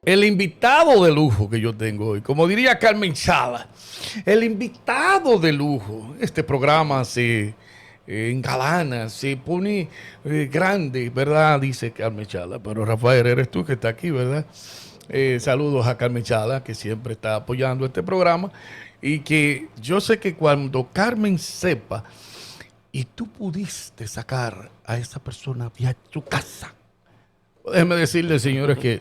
El invitado de lujo que yo tengo hoy, como diría Carmen Sala, el invitado de lujo. Este programa se engalana, se pone grande, ¿verdad? Dice Carmen Sala. Pero Rafael, eres tú que está aquí, ¿verdad? Saludos a Carmen Sala, que siempre está apoyando este programa. Y que yo sé que cuando Carmen sepa y tú pudiste sacar a esa persona de tu casa, déjeme decirles, señores, que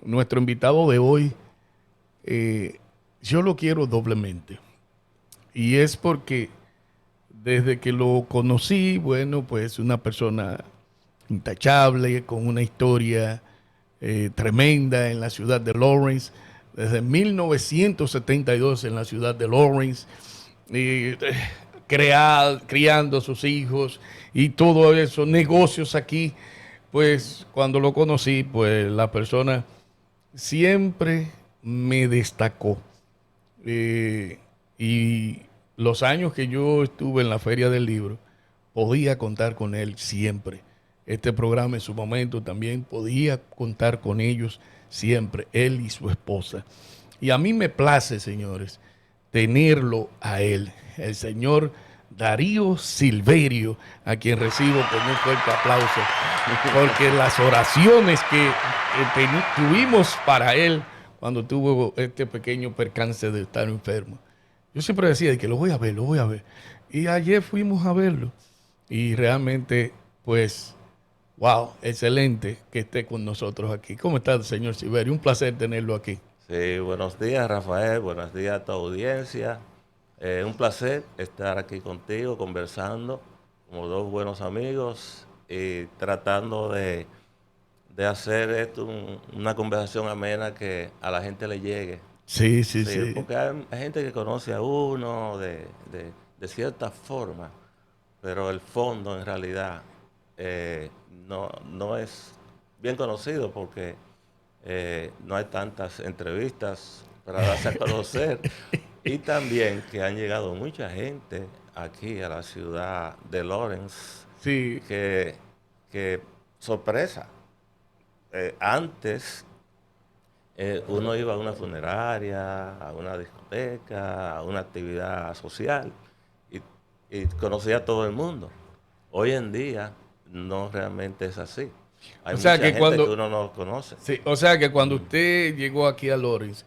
nuestro invitado de hoy, eh, yo lo quiero doblemente. Y es porque desde que lo conocí, bueno, pues una persona intachable, con una historia tremenda en la ciudad de Lawrence, desde 1972 en la ciudad de Lawrence, eh, criando a sus hijos y todo eso, negocios aquí. Pues cuando lo conocí, pues la persona siempre me destacó. Eh, y los años que yo estuve en la Feria del Libro, podía contar con él siempre. Este programa en su momento también podía contar con ellos siempre, él y su esposa. Y a mí me place, señores, tenerlo a él, el señor Darío Silverio, a quien recibo con un fuerte aplauso, porque las oraciones que tuvimos para él cuando tuvo este pequeño percance de estar enfermo. Yo siempre decía que lo voy a ver, lo voy a ver. Y ayer fuimos a verlo. Y realmente, pues, wow, excelente que esté con nosotros aquí. ¿Cómo está, señor Silverio? Un placer tenerlo aquí. Sí, buenos días, Rafael. Buenos días a tu audiencia. Un placer estar aquí contigo conversando como dos buenos amigos y tratando de hacer esto una conversación amena que a la gente le llegue. Sí, sí, Sí, sí. porque hay gente que conoce a uno de cierta forma, pero el fondo en realidad no es bien conocido porque no hay tantas entrevistas para darse a conocer y también que han llegado mucha gente aquí a la ciudad de Lawrence Sí. que, que sorpresa. Antes uno iba a una funeraria, a una discoteca, a una actividad social y, y conocía a todo el mundo. Hoy en día no realmente es así. Hay O sea mucha que gente que cuando, uno no conoce. sí, o sea que cuando usted llegó aquí a Lawrence,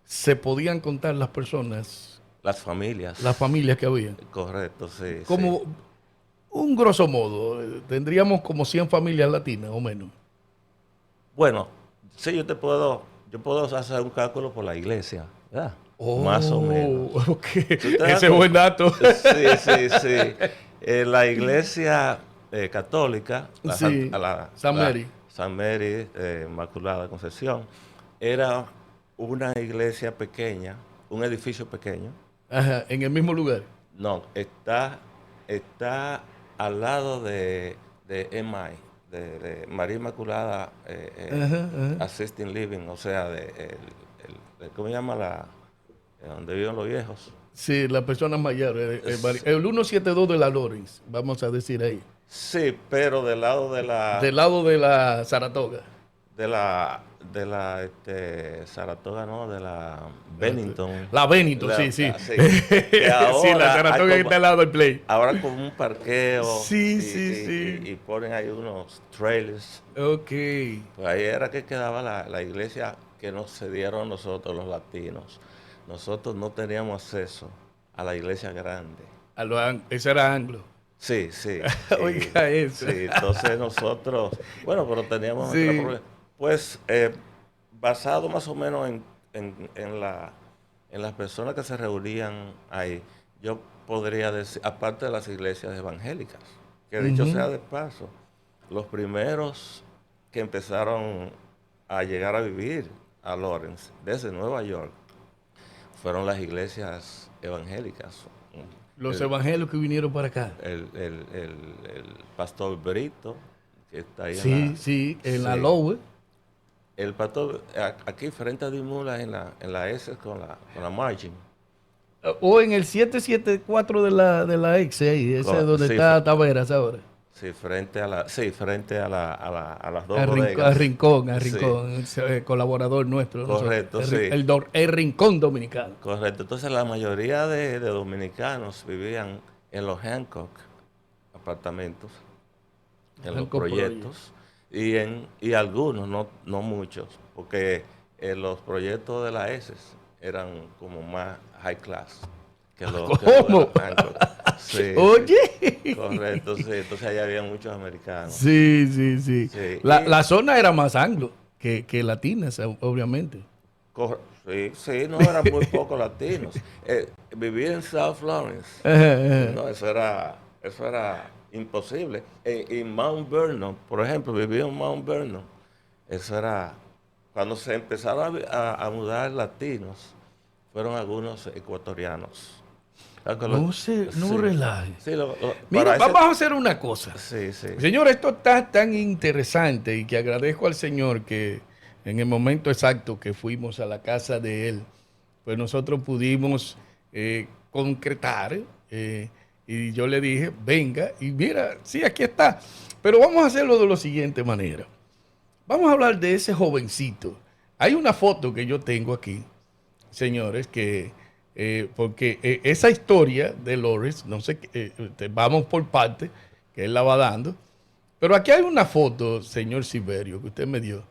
se podían contar las personas, Las las familias, familias que había. correcto, sí, sí. Como un grosso modo, tendríamos como 100 familias latinas o menos. Bueno, sí, yo puedo hacer un cálculo por la iglesia, ¿verdad? Más o menos. Oh, ok. ¿Tú te das Ese es buen cuenta? dato. Sí, sí, sí. La iglesia católica, Sí, San la Mary. San Mary Inmaculada Concepción, era una iglesia pequeña, un edificio pequeño. Ajá, en el mismo lugar. No, está al lado de MI, de María Inmaculada Ajá, ajá. Assisting Living, o sea, ¿cómo se llama donde viven los viejos? Sí, las personas mayores. Es- El 172 de la Lawrence, vamos a decir ahí. sí, pero del lado Del lado de la Saratoga. de la, Saratoga, no, de la Bennington, La Benito, sí, sí. sí, que Sí, la ahora hay Saratoga que como, está al lado del Play. ahora como un parqueo Sí, sí, sí. y ponen ahí unos trailers. Ok. Pues ahí era que quedaba la iglesia que nos cedieron nosotros los latinos. Nosotros no teníamos acceso a la iglesia grande. Ese era anglo. Sí, sí. Oiga eso. Sí, entonces nosotros, bueno, pero teníamos nuestra Sí. problema. Pues basado más o menos en las personas que se reunían ahí, yo podría decir, aparte de las iglesias evangélicas, que dicho Ujú. sea de paso, los primeros que empezaron a llegar a vivir a Lawrence desde Nueva York fueron las iglesias evangélicas. Los El, evangelios que vinieron para acá. el pastor Brito, que está ahí en Sí, la... sí, en la Sí, Lowe. el pastor, aquí frente a Dimula en la S con la margin. O en el 774 de la ex ahí, ese es donde Sí, está Taveras ahora. Sí, frente a las dos A bodegas. Rincón, a Sí, Rincón, colaborador nuestro de nosotros. correcto, sí. El Rincón Dominicano. Correcto. Entonces la mayoría de dominicanos vivían en los Hancock apartamentos, en los Hancock Project. proyectos, y algunos, no muchos, porque los proyectos de la ESES eran como más high class que los de los ¿Cómo? Hancock. Sí, sí. Oye. Correcto, sí. Entonces allá había muchos americanos. Sí, sí, sí. Sí, La zona era más anglo que latina, obviamente. sí, sí, no, eran muy pocos latinos. Vivir en South Lawrence, Ajá, ajá. no, eso era imposible. En Mount Vernon, por ejemplo, vivir en Mount Vernon, eso era, cuando se empezaron a mudar latinos, fueron algunos ecuatorianos. Claro que No sí, relaje. sí, Mira, para ese, vamos a hacer una cosa. sí, sí. Señor, esto está tan interesante y que agradezco al Señor que en el momento exacto que fuimos a la casa de él, pues nosotros pudimos concretar y yo le dije, venga, y mira, sí, aquí está. Pero vamos a hacerlo de la siguiente manera. Vamos a hablar de ese jovencito. Hay una foto que yo tengo aquí, señores, que porque esa historia de Loris, no sé, vamos por parte, que él la va dando, pero aquí hay una foto, señor Silverio, que usted me dio.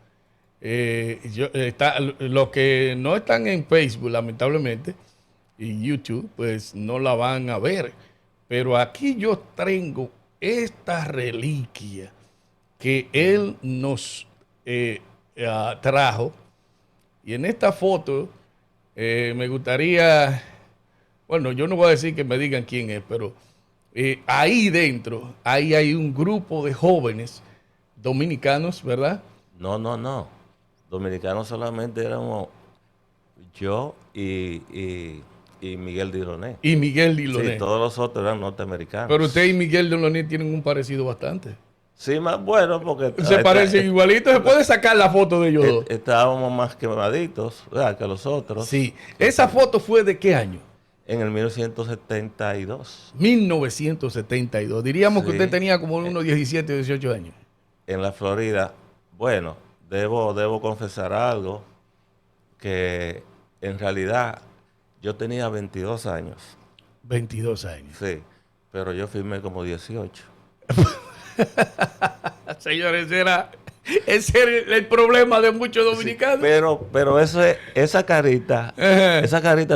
Los que no están en Facebook, lamentablemente, y YouTube, pues no la van a ver. Pero aquí yo tengo esta reliquia que él nos trajo. Y en esta foto me gustaría, bueno, yo no voy a decir que me digan quién es, pero ahí dentro, ahí hay un grupo de jóvenes dominicanos, ¿verdad? No. Dominicanos solamente éramos yo y Miguel Diloné. Y Miguel Sí, Diloné. todos los otros eran Pero usted y norteamericanos. Miguel Diloné tienen un parecido bastante. Sí, más bueno, porque Se parecen igualitos, se puede sacar la foto de ellos dos. estábamos más quemaditos, ¿verdad?, que los otros. Sí, esa foto fue de qué año? En el 1972. 1972. Diríamos que usted Sí, tenía como unos 17 o 18 años. en la Florida. Bueno, debo confesar algo, que en realidad yo tenía 22 años, 22 años. sí, pero yo firmé como 18. Señores, ese era el problema de muchos Sí, dominicanos. pero Ajá. esa carita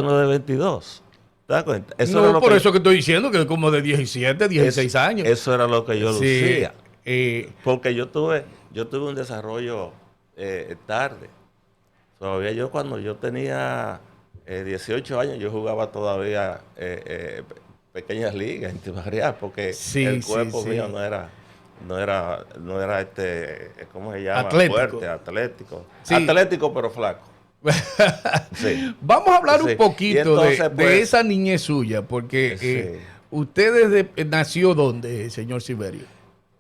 no es de 22. ¿Te das cuenta? Eso era No, lo por que eso que estoy diciendo que es como de 17, 16 años. eso era lo que yo Sí. lucía. Porque yo tuve un desarrollo tarde. Todavía yo cuando yo tenía 18 años, yo jugaba todavía pequeñas ligas interbarrial, porque Sí, el sí, cuerpo mío sí. no era ¿cómo se llama? Atlético. Fuerte, atlético. Sí. Atlético pero flaco. Sí. Vamos a hablar un Sí. Y poquito entonces, de pues, esa niñez suya, porque sí. usted nació ¿dónde, señor Silverio?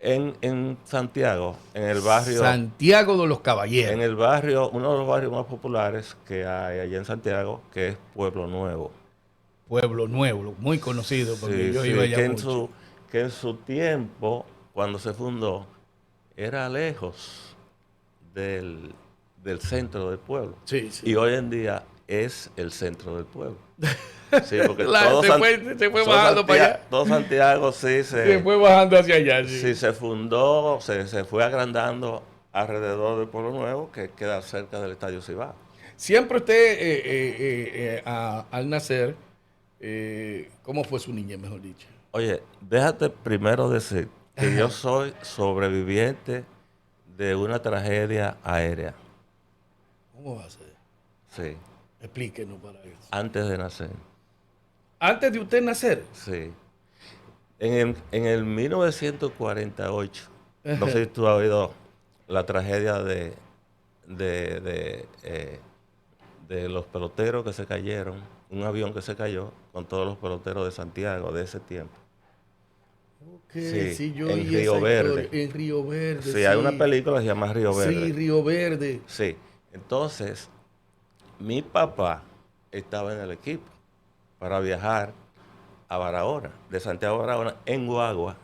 En Santiago, en el barrio, Santiago de los Caballeros. uno de los barrios más populares que hay allá en Santiago, que es Pueblo Nuevo. Pueblo Nuevo, muy conocido porque Sí, yo iba sí, allá mucho. que en su tiempo, cuando se fundó, era lejos del, del centro del pueblo. Sí, sí. Y hoy en día es el centro del pueblo. Sí, porque Se fue bajando para allá. Todo Santiago Se fue bajando hacia allá, sí sí. se fundó, se fue agrandando alrededor del Pueblo Nuevo, que queda cerca del Estadio Cibao. Siempre usted, al nacer, ¿cómo fue su niñez, mejor dicho? Oye, déjate primero decir que yo soy sobreviviente de una tragedia aérea. ¿Cómo va a ser? Sí, Explíquenos para eso. antes de nacer. Antes de usted nacer. Sí. En el 1948, no sé si tú has oído la tragedia de los peloteros que se cayeron, un avión que se cayó con todos los peloteros de Santiago de ese tiempo. Ok, Sí, sí, yo en oí esa Río Verde. historia. En Río Verde, Sí, sí. hay una película que se llama Río Verde. Sí, Río Verde. Sí, entonces mi papá estaba en el equipo para viajar a Barahona, de Santiago a Barahona, en guagua.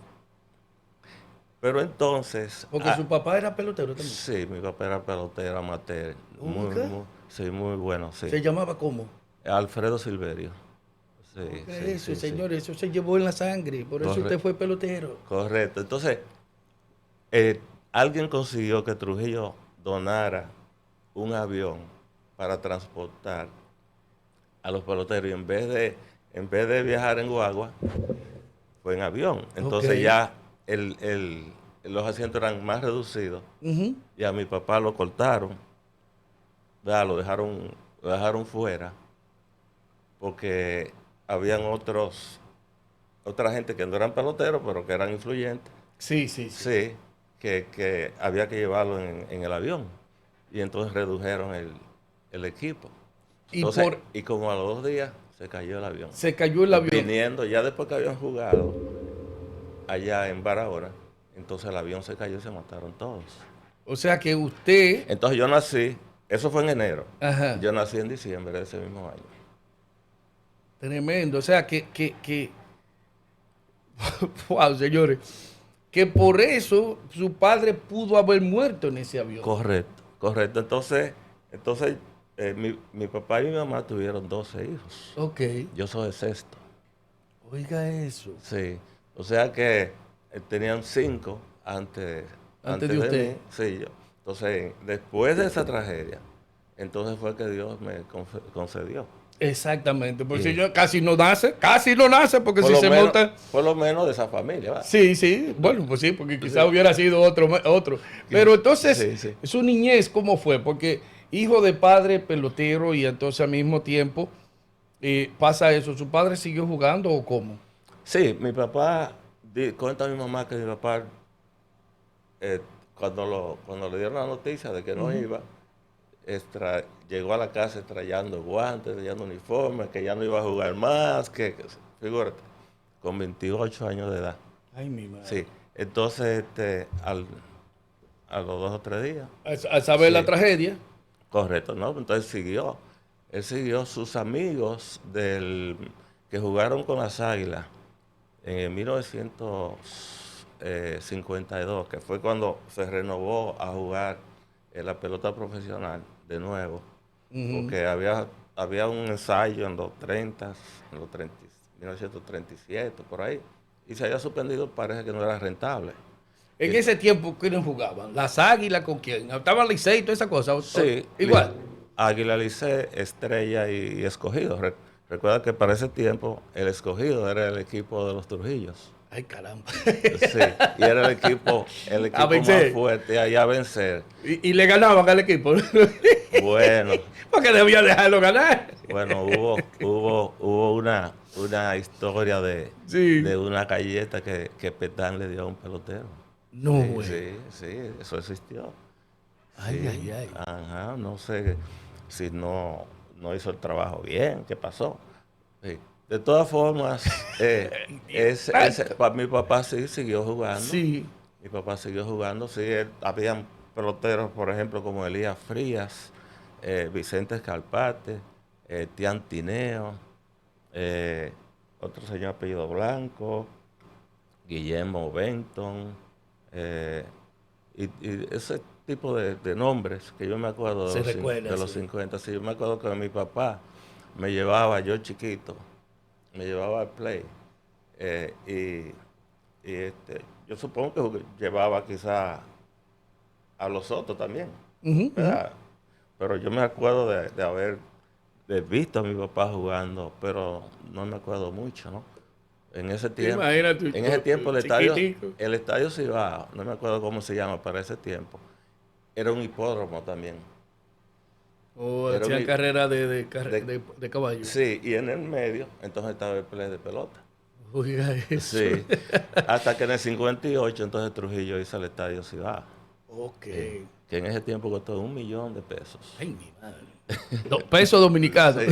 Pero entonces... Porque su papá era pelotero también. Sí, mi papá era pelotero amateur. Sí, muy bueno, sí. ¿Se llamaba cómo? Alfredo Silverio. Sí, Eso, señores, eso se llevó en la sangre. Por eso usted fue pelotero. Correcto. Entonces, alguien consiguió que Trujillo donara un avión para transportar a los peloteros y en vez de viajar en guagua, fue en avión. Entonces ya los asientos eran más reducidos y a mi papá lo cortaron, ¿verdad? Lo dejaron fuera porque habían otra gente que no eran peloteros, pero que eran influyentes. Sí. Sí, que había que llevarlo en el avión. Y entonces redujeron el equipo. Entonces, y como a los 2 días se cayó el avión. Se cayó el avión. Viniendo, ya después que habían jugado allá en Barahona, entonces el avión se cayó y se mataron todos. O sea que usted... Entonces yo nací, eso fue en enero. Ajá. Yo nací en diciembre de ese mismo año. Tremendo. O sea que wow, señores. Que por eso su padre pudo haber muerto en ese avión. Correcto. Entonces mi papá y mi mamá tuvieron 12 hijos. Ok. Yo soy el sexto. Oiga eso. Sí. O sea que tenían 5 antes de usted. mí. Sí, yo. Entonces, después de esa tragedia, entonces fue que Dios me concedió. Exactamente, porque si yo casi no nace, porque si se monta... Por lo menos de esa familia, ¿verdad? Sí, bueno, pues sí, porque quizás hubiera sido otro. Pero entonces, su niñez, ¿cómo fue? Porque hijo de padre pelotero y entonces al mismo tiempo pasa eso. ¿Su padre siguió jugando o cómo? Sí, mi papá, cuenta a mi mamá que mi papá, cuando le dieron la noticia de que no iba, llegó a la casa trayendo guantes, trayendo uniformes, que ya no iba a jugar más, figúrate, con 28 años de edad. Ay, mi madre. Sí, entonces a los 2 o 3 días. Al saber la tragedia. Correcto, ¿no? Entonces él siguió sus amigos que jugaron con las Águilas en 1952, que fue cuando se renovó a jugar en la pelota profesional de nuevo, porque había un ensayo en los 1937, por ahí, y se había suspendido, parece que no era rentable. En ese tiempo, ¿quiénes jugaban? ¿Las Águilas con quién? ¿Estaban Licey y toda esa cosa? Sí. Igual. Águila, Licey, Estrella y Escogido. Recuerda que para ese tiempo el Escogido era el equipo de los Trujillos. Ay, caramba. Sí, y era el equipo más fuerte allá a vencer. ¿Y le ganaban al equipo? Bueno. Porque debía dejarlo ganar. Bueno, hubo una historia de una galleta que Petán le dio a un pelotero. No, güey. Sí, eso existió. Ay. Ajá, no sé si no hizo el trabajo bien, ¿qué pasó? Sí. De todas formas, mi papá sí siguió jugando. Sí. Mi papá siguió jugando, sí. Habían peloteros, por ejemplo, como Elías Frías, Vicente Escarpate, Tian Tineo, otro señor apellido Blanco, Guillermo Benton, y ese tipo de nombres que yo me acuerdo de los 50. Sí, yo me acuerdo que mi papá me llevaba, yo chiquito, me llevaba al play. Yo supongo que llevaba quizá a los otros también. Pero yo me acuerdo de haber visto a mi papá jugando, pero no me acuerdo mucho, ¿no? En ese tiempo, el estadio Cibao, no me acuerdo cómo se llama para ese tiempo, era un hipódromo también. Hacían carrera de caballo. Sí, y en el medio, entonces estaba el play de pelota. Oiga eso. Sí, hasta que en el 58, entonces Trujillo hizo el estadio Cibao. Ok. Que en ese tiempo costó $1,000,000. Ay, mi madre. Pesos dominicanos.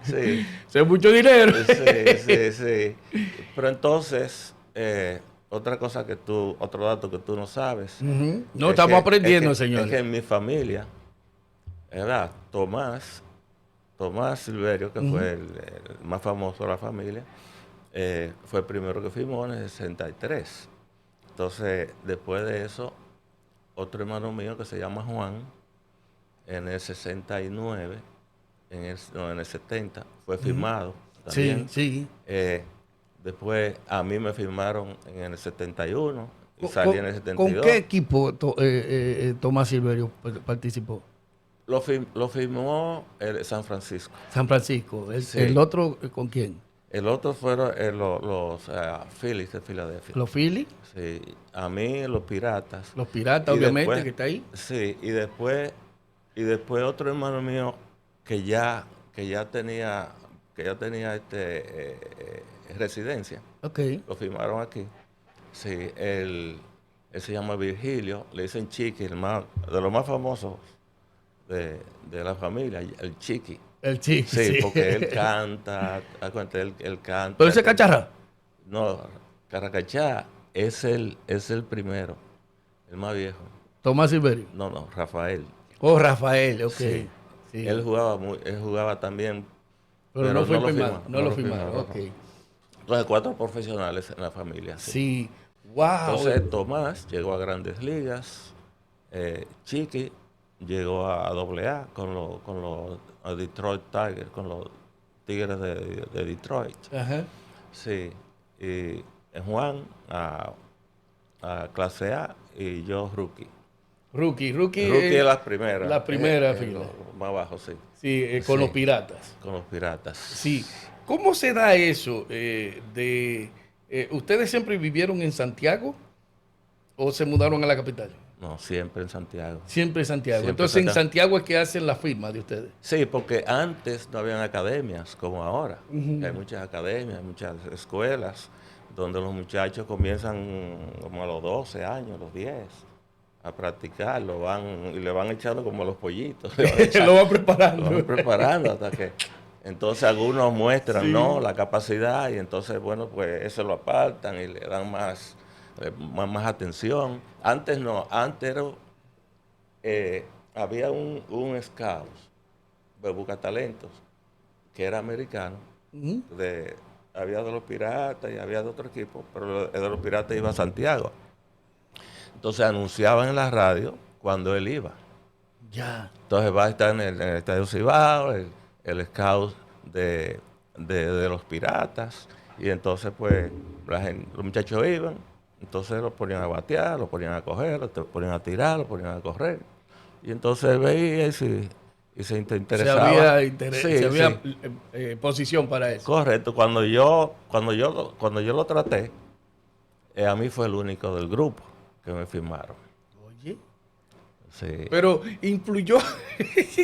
Sí. Es mucho dinero. Sí. Pero entonces, otro dato que tú no sabes. No, estamos aprendiendo, señor. Es que en mi familia, ¿verdad? Tomás Silverio, que fue el más famoso de la familia, fue el primero que firmó en el 63. Entonces, después de eso, otro hermano mío que se llama Juan, en el 69, no, en el 70, fue firmado Sí, también. sí. Después a mí me firmaron en el 71 y ¿Con, salí en el con qué 72. equipo Tomás Silverio participó? Lo firmó el San Francisco. San Francisco. El Sí. otro, ¿con quién? El otro fueron los Phillies de Filadelfia. Los Phillies, Sí. A mí los Piratas. los Piratas, Y obviamente, después, que está ahí. sí, y después otro hermano mío que ya, que ya tenía, que ya tenía residencia. Ok. Lo firmaron aquí. Sí, él se llama Virgilio, le dicen Chiqui, de los más famosos de la familia, el Chiqui. El Chiqui, Sí, sí. porque él canta, él Pero canta. ese cacharra. No, Caracachá es el primero, el más viejo. Tomás Silverio. No, no, Rafael. Oh, Rafael, ok. Sí. Sí. Él jugaba también, Pero no pero fue no el lo primero. firmaron. No No lo lo firmaron, firmaron, ok. no. Entonces, 4 profesionales en la familia, sí. Sí. Wow. Entonces, Tomás llegó a Grandes Ligas. Chiqui llegó a AA con los Detroit Tigers, con los Tigres de Detroit. Ajá. Sí. Y Juan a clase A y yo rookie. Rookie Rookie es la primera es fila. lo más bajo, sí. Sí, con los Sí, Piratas. con los Piratas. Sí. ¿Cómo se da eso? ¿Ustedes siempre vivieron en Santiago o se mudaron a la capital? No, siempre en Santiago. Siempre en Santiago. Siempre en Entonces en Santiago. Santiago es que hacen la firma de ustedes. Sí, porque antes no habían academias como ahora. Ujú. Hay muchas academias, muchas escuelas, donde los muchachos comienzan como a los 12 años, los 10, a practicar, y le van echando como los pollitos. Le van Lo echando- van lo preparando. van preparando hasta que... Entonces algunos muestran, Sí. ¿no?, la capacidad y entonces, bueno, pues eso lo apartan y le dan más atención. Antes no, había un scout de Buscatalentos que era americano, Ujú. había de los Piratas y había de otro equipo, pero el de los Piratas iba a Santiago. Entonces anunciaban en la radio cuando él iba. Ya. Entonces va a estar en el Estadio Cibao, el scout de los Piratas, y entonces pues los muchachos iban, entonces los ponían a batear, los ponían a coger, los ponían a tirar, los ponían a correr, y entonces veía y se interesaba. Se Sí, había sí, posición para eso. correcto. Cuando yo lo traté, a mí fue el único del grupo que me firmaron. Oye. Sí. Pero influyó,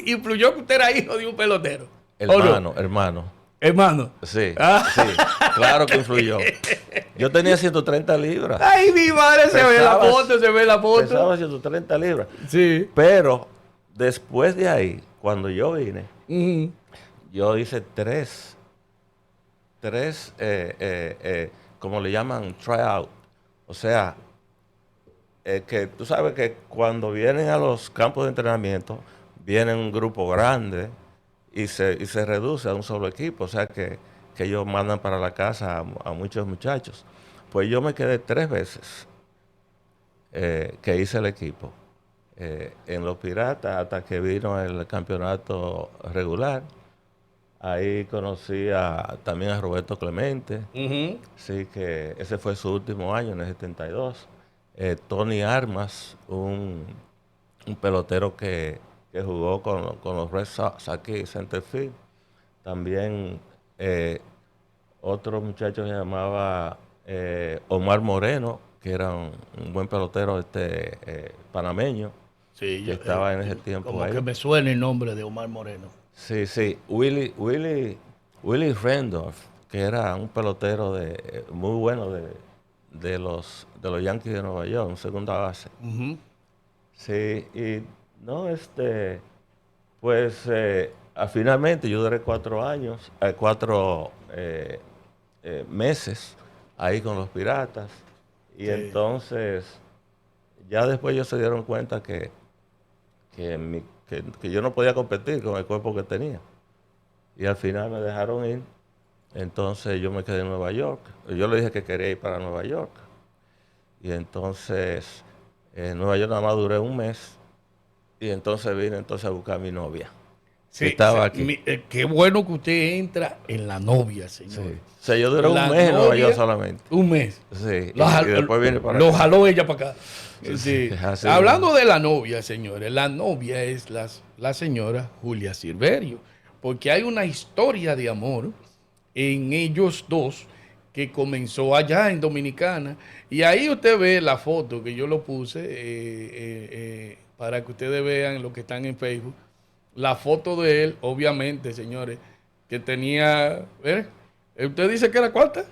influyó que usted era hijo de un pelotero. ¿O no? Hermano. Hermano. Sí, Ah. sí, claro que influyó. Yo tenía 130 libras. Ay, mi madre, se ve la foto, se ve la foto. Pesaba 130 libras. Sí. Pero después de ahí, cuando yo vine, Ujú. yo hice tres, como le llaman, tryout. O sea, que tú sabes que cuando vienen a los campos de entrenamiento, viene un grupo grande y se reduce a un solo equipo. O sea que ellos mandan para la casa a muchos muchachos. Pues yo me quedé 3 veces que hice el equipo en los Piratas hasta que vino el campeonato regular. Ahí conocí también a Roberto Clemente. Ujú. Sí, que ese fue su último año en el 72. Tony Armas, un pelotero que jugó con los Red Sox aquí en center field. También otro muchacho que se llamaba Omar Moreno, que era un buen pelotero panameño, Sí, que estaba en ese tiempo como que ahí. me suena el nombre de Omar Moreno. Sí, sí. Willie Randolph, que era un pelotero muy bueno de los Yankees de Nueva York, un segunda base. Ujú. Sí, y no, pues finalmente yo duré 4 años, 4 meses ahí con los Piratas. Y Sí. entonces, ya después ellos se dieron cuenta que yo no podía competir con el cuerpo que tenía. Y al final me dejaron ir. Entonces yo me quedé en Nueva York. Yo le dije que quería ir para Nueva York. Y entonces, en Nueva York nada más duré un mes. Y entonces vine entonces a buscar a mi novia, que Sí, estaba aquí. qué bueno que usted entra en la novia, Sí. señor. O sea, yo duré un La mes en Nueva York novia, solamente. un mes. Sí, Lo, y después vine para lo acá. jaló ella para acá. Sí, Sí. así Hablando mismo. de la novia, señores, la novia es la señora Julia Silverio, porque hay una historia de amor en ellos dos que comenzó allá en Dominicana. Y ahí usted ve la foto que yo lo puse para que ustedes vean lo que están en Facebook. La foto de él, obviamente, señores, que tenía, ¿usted dice que era cuánta?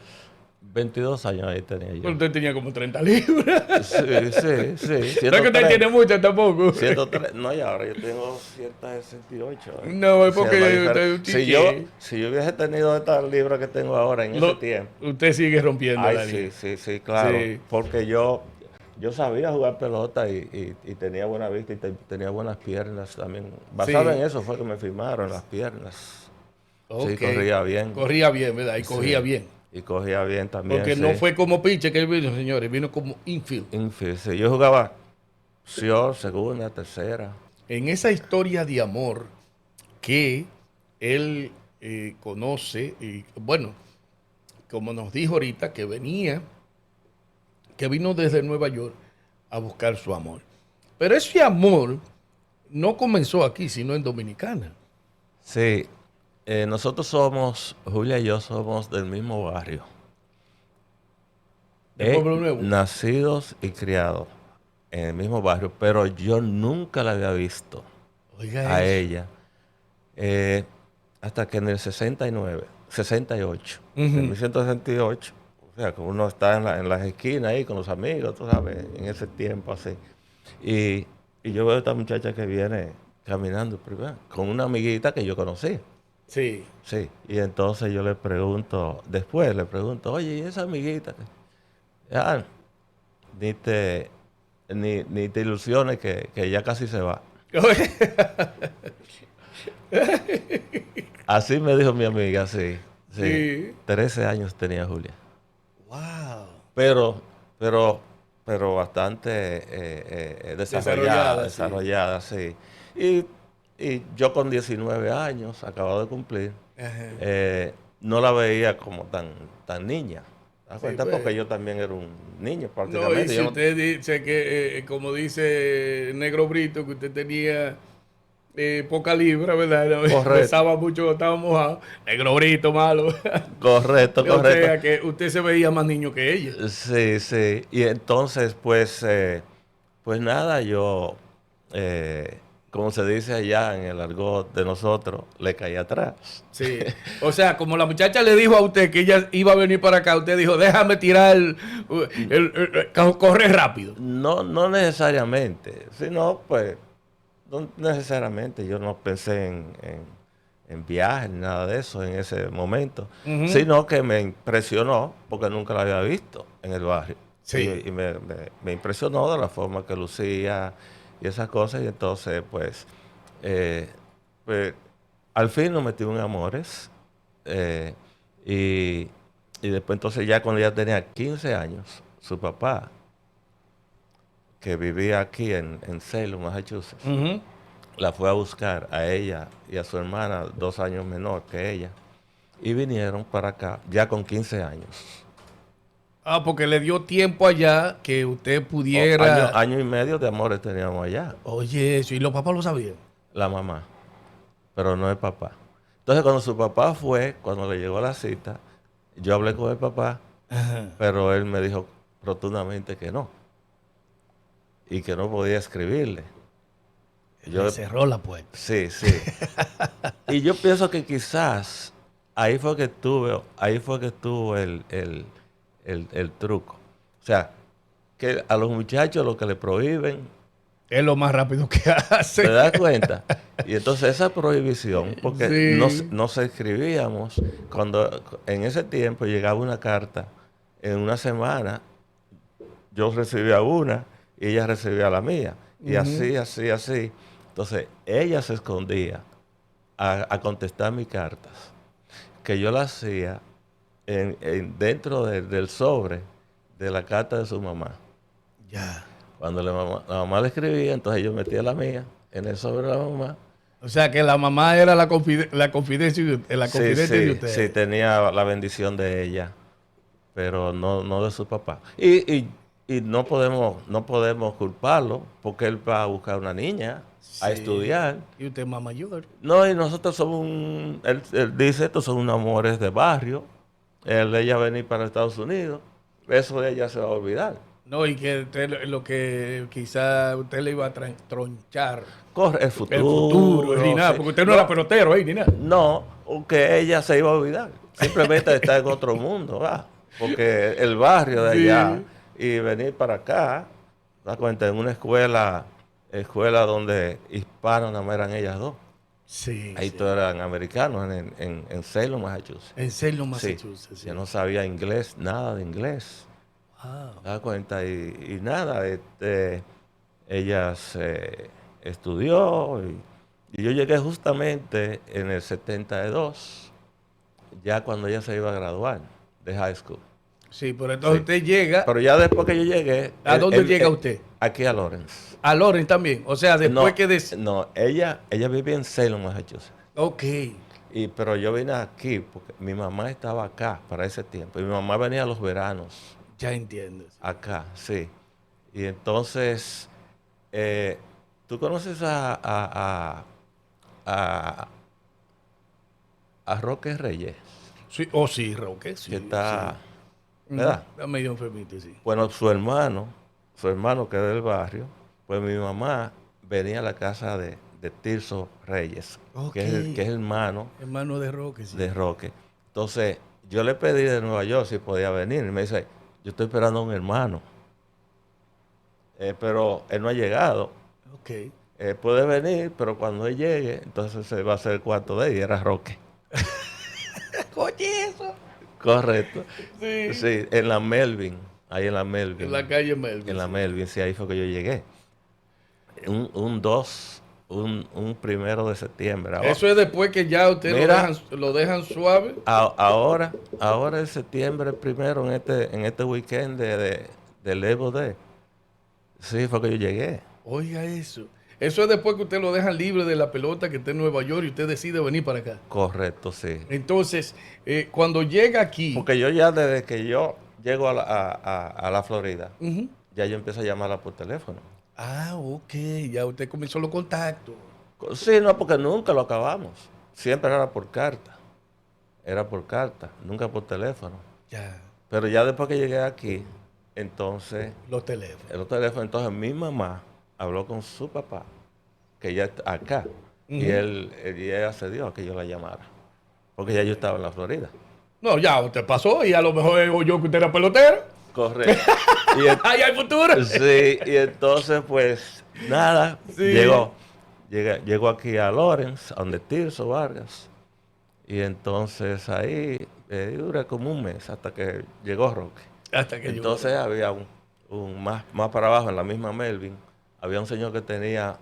22 años ahí tenía Pero yo. usted tenía como 30 libras. Sí, sí, sí. No es que usted 103. tiene muchas tampoco. 103. No, y ahora yo tengo 168. No, es O sea, la porque usted es diferencia. un chiche. Si yo hubiese tenido estas libras que tengo ahora en ese tiempo. Usted sigue rompiendo Ay, la sí, liga. sí, sí, claro. Sí. Porque yo sabía jugar pelota y tenía buena vista y tenía buenas piernas también. Basado en Sí. eso fue que me firmaron las piernas. Sí, Ok. corría bien. Corría bien, ¿verdad? Y cogía Sí. bien. Y cogía bien también, Porque no sí. fue como pitcher que él vino, señores. Vino como infield. Infield, sí. Yo jugaba short, segunda, tercera. En esa historia de amor que él conoce, y bueno, como nos dijo ahorita, que vino desde Nueva York a buscar su amor. Pero ese amor no comenzó aquí, sino en Dominicana. Sí, nosotros Julia y yo somos del mismo barrio. De Pueblo Nuevo. Nacidos y criados en el mismo barrio, pero yo nunca la había visto Oiga a eso. ella hasta que en el 69, 68, en Ujú. 1968, o sea, que uno está en las esquinas ahí con los amigos, tú sabes, en ese tiempo así. Y, y yo veo a esta muchacha que viene caminando con una amiguita que yo conocí. Sí. Sí, y entonces yo le pregunto, después le pregunto, oye, ¿y esa amiguita? Ah, ni te ilusiones que ya casi se va. Así me dijo mi amiga, sí, sí. Sí. 13 años tenía Julia. Wow. Pero, pero, pero bastante Desarrollada, sí. desarrollada, sí. Y, y yo con 19 años, acabado de cumplir, Ajá. no la veía como tan niña. ¿Te das Sí, cuenta? pues. Porque yo también era un niño No, y prácticamente. si Yo no- usted dice que, como dice Negro Brito, que usted tenía poca libra, ¿verdad? Correcto, Besaba mucho, estaba mojado. Negro Brito, malo. correcto, O correcto. sea, que usted se veía más niño que ella. Sí, sí. Y entonces, pues nada, yo, como se dice allá en el argot de nosotros, le caí atrás. Sí. O sea, como la muchacha le dijo a usted que ella iba a venir para acá, usted dijo, déjame tirar correr rápido. No, no necesariamente, sino pues, no necesariamente. Yo no pensé en viajes ni nada de eso en ese momento, Ujú. sino que me impresionó porque nunca la había visto en el barrio. Sí. Y me impresionó de la forma que lucía y esas cosas. Y entonces, eh, pues, al fin nos metimos en amores. eh, y, y después, entonces, ya cuando ella tenía 15 años, su papá, que vivía aquí en Salem, Massachusetts, Ujú. la fue a buscar a ella y a su hermana, 2 años menor que ella, y vinieron para acá ya con 15 años. Ah, porque le dio tiempo allá que usted Año, pudiera. año y medio de amores teníamos allá, Oye, eso, y los papás lo sabían. la mamá, pero no el papá. Entonces, cuando su papá fue, cuando le llegó la cita, yo hablé con el papá, Ajá. pero él me dijo rotundamente que no, y que no podía escribirle. Le Yo, cerró la puerta. sí, sí. Y yo pienso que quizás ahí fue que estuvo el truco. O sea, que a los muchachos lo que le prohíben, Es lo más rápido que ¿te hace. das cuenta? Y entonces esa prohibición, porque Sí. nos escribíamos, cuando en ese tiempo llegaba una carta, en una semana yo recibía una y ella recibía la mía. Y Ujú. así, así, así. Entonces ella se escondía a contestar mis cartas, que yo las hacía dentro del sobre de la carta de su mamá. Ya. Cuando la mamá le escribía, entonces yo metía la mía en el sobre de la mamá. O sea que la mamá era la confidencia la Sí, confidente de sí, sí, ustedes. tenía la bendición de ella, pero no de su papá. Y no podemos culparlo, porque él va a buscar una niña a Sí. estudiar. Y usted es más mayor. No, y nosotros somos él dice, estos son unos amores de barrio. Ella venir para Estados Unidos, eso de ella se va a olvidar. No, y que usted lo que quizá usted le iba a tronchar Corre el el futuro y futuro, nada, sí. porque usted no era No, pelotero ahí ni nada. no, que ella se iba a olvidar. Simplemente está en otro mundo, ¿va? Porque el barrio de allá Sí. y venir para acá, da cuenta, en una escuela donde hispanos nada más eran ellas dos. Sí, Ahí sí. todos eran americanos en Salem, Massachusetts. En Salem, Sí, Massachusetts, sí. yo no sabía inglés, nada de inglés. Wow. Da cuenta, y nada, ella se estudió y yo llegué justamente en el 72, ya cuando ella se iba a graduar de high school. Sí, pero entonces Sí. usted llega. Pero ya después que yo llegué, ¿A dónde llega usted? aquí a Lawrence. A Loren también. O sea, después No, que no, ella vivía en Salem, Massachusetts. Ok, Pero yo vine aquí porque mi mamá estaba acá para ese tiempo. Y mi mamá venía a los veranos ya entiendo. acá, sí. Y entonces, eh, ¿tú conoces a, a Roque Reyes? Sí, oh sí, Roque, Que sí, sí. está, Ujú. ¿verdad? Está medio enfermito, sí. Bueno, su hermano que es del barrio, pues mi mamá venía a la casa de Tirso Reyes, Ok. que es hermano Hermano de Roque, sí. de Roque. Entonces, yo le pedí de Nueva York si podía venir. Y me dice, yo estoy esperando a un hermano. Pero él no ha llegado. Ok. Puede venir, pero cuando él llegue, entonces se va a hacer el cuarto de él y era Roque. Oye, eso. Correcto. Sí. Sí, en la Melvin, ahí en la En Melvin. la calle Melvin, En la sí. Melvin, sí, ahí fue que yo llegué. Un 2, un 1 de septiembre. Eso es después que ya usted Mira, lo dejan suave. ahora en septiembre primero, en este weekend de Labor Day, sí, fue que yo llegué. Oiga eso. Eso es después que usted lo dejan libre de la pelota que está en Nueva York y usted decide venir para acá. Correcto, sí. Entonces, cuando llega aquí, Porque yo ya desde que yo llego a la Florida, ujú. ya yo empiezo a llamarla por teléfono. Ah, ok, ya usted comenzó los contactos. Sí, no, porque nunca lo acabamos. Siempre era por carta, nunca por teléfono. Ya, Pero ya después que llegué aquí, entonces, los teléfonos. el teléfono, entonces mi mamá habló con su papá, que ya está acá, y Ujú. él accedió a que yo la llamara, porque ya yo estaba en la Florida. No, ya usted pasó y a lo mejor yo que usted era pelotero. Correcto. Y Ahí hay futuro. sí, y entonces pues nada, Sí. llegó aquí a Lawrence, a donde Tirso Vargas, y entonces ahí duré como un mes hasta que llegó Roque. Hasta que llegó. Entonces había más para abajo, en la misma Melvin, había un señor que tenía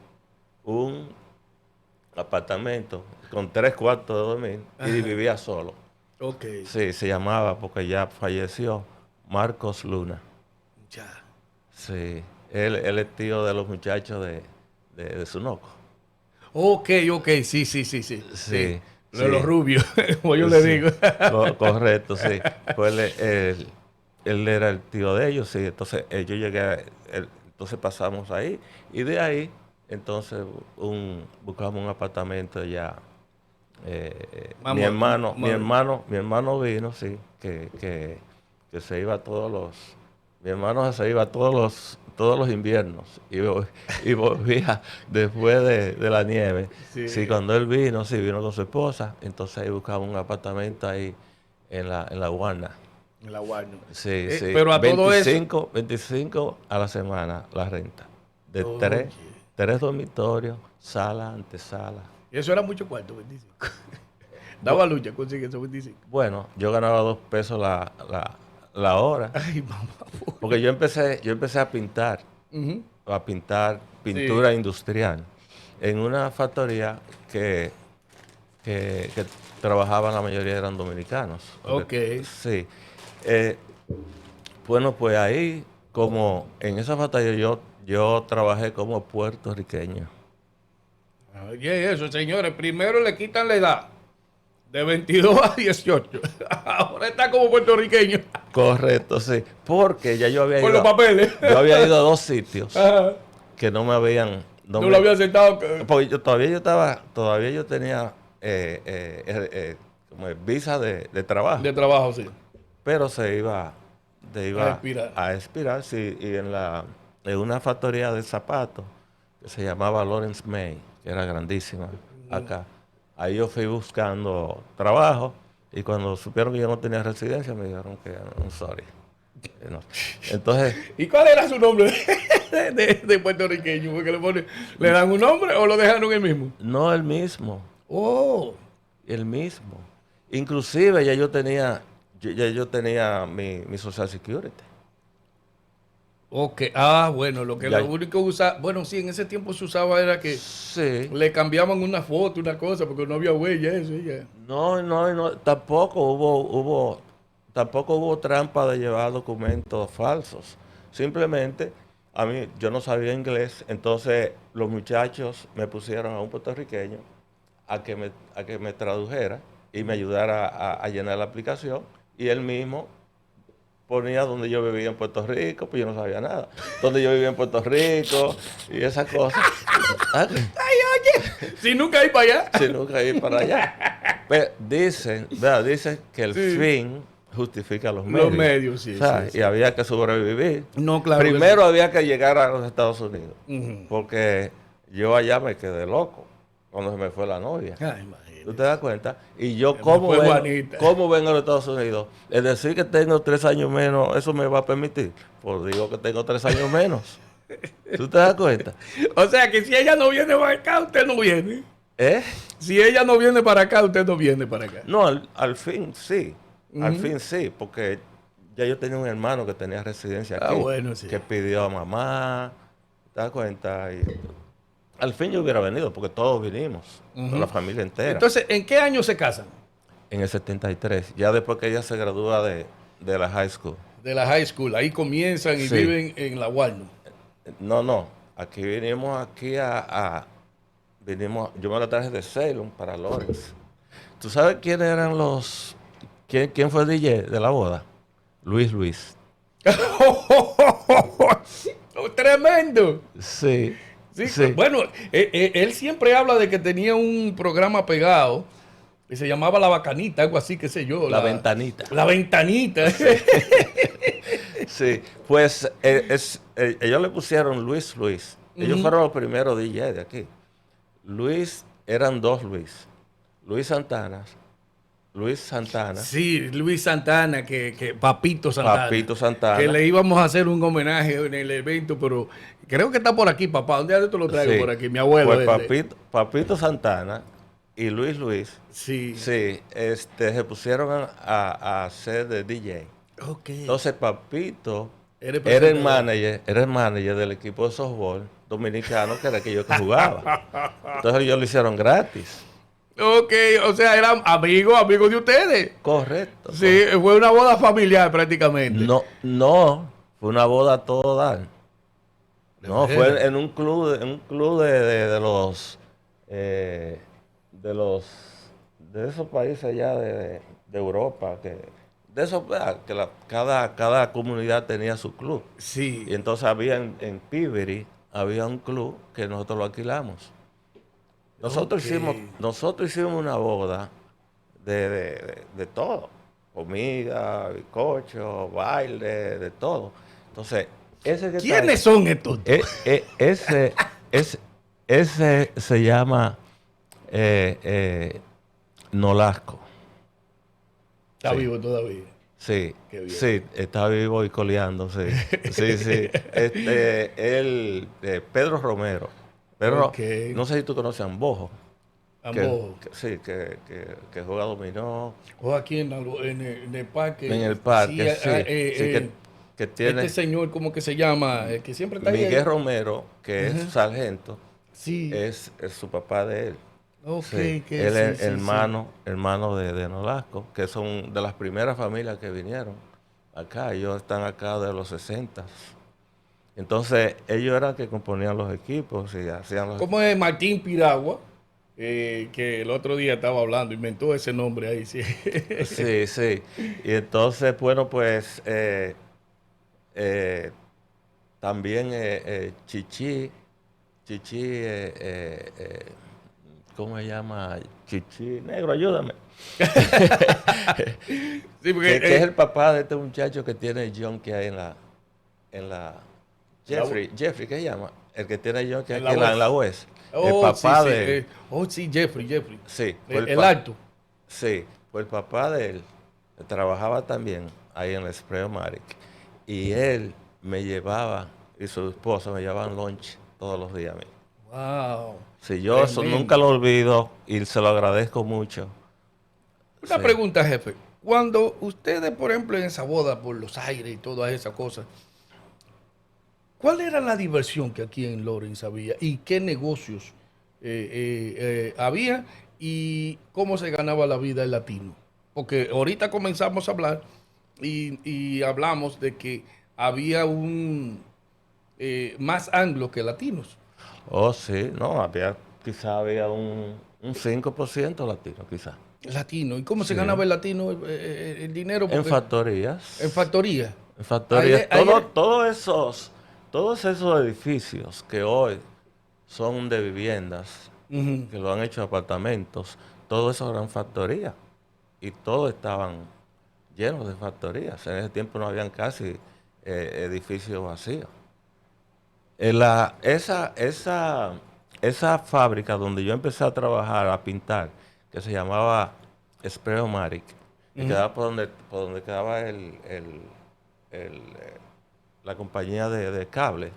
un apartamento con 3 cuartos de dormir y Ajá. vivía solo. Ok, Sí, se llamaba, porque ya falleció, Marcos Luna. ya. Sí, él es tío de los muchachos de Sunoco. Ok, ok, sí, sí, sí, sí. Sí. Sí, Lo de los sí, rubios, como yo le sí, digo. correcto, sí. Pues él era el tío de ellos, sí. Entonces yo llegué, entonces pasamos ahí y de ahí, entonces buscamos un apartamento ya. Mi Vamos, hermano, mi vamos. hermano, mi hermano vino, sí, que se iba mi hermano se iba todos los inviernos y volvía después de la nieve. Sí, Sí, cuando él vino, sí, vino con su esposa, entonces ahí buscaba un apartamento ahí en la Guarna. en la Warner. Sí, sí, Pero a todo eso. 25 a la semana la renta, de Oye. tres dormitorios, sala, antesala. Y eso era mucho cuarto, 25. Bu- Daba lucha, consigue esos 25. Bueno, yo ganaba 2 pesos la hora, Ay, mamá. porque yo empecé Ujú. a pintar Sí. pintura industrial en una factoría que trabajaban, la mayoría eran dominicanos. Ok. Sí. Eh, bueno, pues ahí como en esa batalla yo trabajé como puertorriqueño. Oye, eso, señores. Primero le quitan la edad de 22 a 18. Ahora está como puertorriqueño. Correcto, sí. Porque ya Por los papeles. yo había ido a 2 sitios Ajá. que no me habían... No lo había aceptado. Porque todavía yo tenía como visa de trabajo. De trabajo, sí. Pero A expirar. a expirar, sí, y en una factoría de zapatos que se llamaba Lawrence May, que era grandísima acá. Ahí yo fui buscando trabajo y cuando supieron que yo no tenía residencia me dijeron que I'm sorry. No. Entonces, ¿Y cuál era su nombre de puertorriqueño? Porque le dan un nombre o lo dejaron el mismo. no el mismo, Oh, el mismo. Inclusive ya yo tenía mi Social Security. ok. Ah, bueno, lo Ya. único usaba, bueno, sí, en ese tiempo se usaba era que Sí. le cambiaban una foto, una cosa, porque no había huella, eso y ya. No, tampoco hubo trampa de llevar documentos falsos. Simplemente, yo no sabía inglés, entonces los muchachos me pusieron a un puertorriqueño a que me tradujera y me ayudara a llenar la aplicación, y él mismo ponía donde yo vivía en Puerto Rico, pues yo no sabía nada. Donde yo vivía en Puerto Rico y esas cosas. Ay, oye, si nunca hay para allá. Si nunca ir para allá. Pero dicen que el Sí. fin justifica los medios. Los medios, sí, O sea, sí, y había que sobrevivir. No, claro. que Primero había que llegar a los Estados Unidos. sí. Ujú. Porque yo allá me quedé loco cuando se me fue la novia. Ay, imagínate. ¿Tú te das cuenta? Y yo, fue Juanita. ¿cómo vengo a los Estados Unidos? Es decir, que tengo 3 años menos, ¿eso me va a permitir? Pues digo que tengo 3 años menos. ¿Tú te das cuenta? O sea que si ella no viene para acá, usted no viene. ¿Eh? Si ella no viene para acá, usted no viene para acá. No, al fin sí. Al fin sí, porque ya yo tenía un hermano que tenía residencia aquí. Ah, bueno, sí. Que pidió a mamá. ¿Te das cuenta? Y al fin yo hubiera venido, porque todos vinimos. Con la familia entera. Entonces, ¿en qué año se casan? En el 73, ya después que ella se gradúa de la high school. De la high school. Ahí comienzan y Sí. viven en la Walnut. No. Aquí vinimos vinimos, yo me la traje de Salem para Lawrence. ¿Tú sabes quiénes eran quién fue el DJ de la boda? Luis. Oh, tremendo. Sí. Sí, Sí. Bueno, él siempre habla de que tenía un programa pegado que se llamaba La Bacanita, algo así, qué sé yo. La ventanita. La Ventanita. Sí, pues ellos le pusieron Luis. Ellos fueron los primeros DJ de aquí. Eran 2 Luis. Luis Santana. Sí, Luis Santana, que Papito Santana. Papito Santana. Que le íbamos a hacer un homenaje en el evento, pero creo que está por aquí, papá. ¿Dónde esto lo traigo Sí. por aquí? Mi abuelo. Pues Papito Santana y Luis. Sí. Sí, se pusieron a hacer de DJ. Ok. Entonces Papito Era el era el presentador. manager del equipo de softball dominicano, que era aquello que jugaba. Entonces ellos lo hicieron gratis. Ok, o sea, eran amigos de ustedes. Correcto. Sí, fue una boda familiar prácticamente. No, fue una boda a todo dar. No, verdad? fue en un club de esos países allá de Europa, cada comunidad tenía su club. Sí. Y entonces había en Pibery, había un club que nosotros lo alquilamos. Nosotros hicimos una boda de todo. Comida, bizcocho, baile, de todo. Entonces, ¿Quiénes son estos? ese se llama Nolasco. Está Sí. vivo todavía. Sí, Qué bien. sí, está vivo y coleando, sí. Sí. Pedro Romero. Ok. No sé si tú conoces a Ambojo. Ambojo. Sí, que juega dominó O aquí en el parque. en el parque, sí. Sí, Que tiene este señor, ¿cómo que se llama? El que siempre está ahí. Miguel Romero, que es sargento, Sí. es su papá de él. Ok, Sí, que él es sí, hermano de Nolasco, que son de las primeras familias que vinieron acá. Ellos están acá de los 60. Entonces, ellos eran que componían los equipos y hacían los ¿Cómo es Martín Piragua? Que el otro día estaba hablando, inventó ese nombre ahí, sí. Sí, sí. Y entonces, bueno, pues eh, también Chichi, ¿cómo se llama? Chichi, negro, ayúdame. Sí, porque Que es el papá de este muchacho que tiene John que hay en la Jeffrey, ¿qué se llama? El que tiene John que en aquí la en la West. West. El Oh, sí, papá sí. de él. Sí, Jeffrey. Sí, fue El alto. sí, fue el papá de él. Trabajaba también ahí en la Spraymatic. Y él me llevaba, y su esposa me llevaban lunch todos los días a mí. Wow. Sí, yo eso nunca Tremendo. lo olvido y se lo agradezco mucho. Una Sí. pregunta, jefe. Cuando ustedes, por ejemplo, en esa boda por los aires y todas esas cosas, ¿cuál era la diversión que aquí en Lawrence había y qué negocios había y cómo se ganaba la vida el latino? Porque ahorita comenzamos a hablar y hablamos de que había más anglos que latinos. Oh, sí, no, quizá había un 5% latino, quizá. Latino. ¿Y cómo se Sí. ganaba el latino el dinero? En Porque en factorías. factoría. En Ahí, factorías, ahí, todos esos edificios que hoy son de viviendas, ujú. que lo han hecho apartamentos, todo eso eran factorías. Y todos estaban llenos de factorías. En ese tiempo no habían casi edificios vacíos. Esa fábrica donde yo empecé a trabajar, a pintar, que se llamaba Spraymatic, que Ujú. quedaba por donde quedaba la compañía de cable,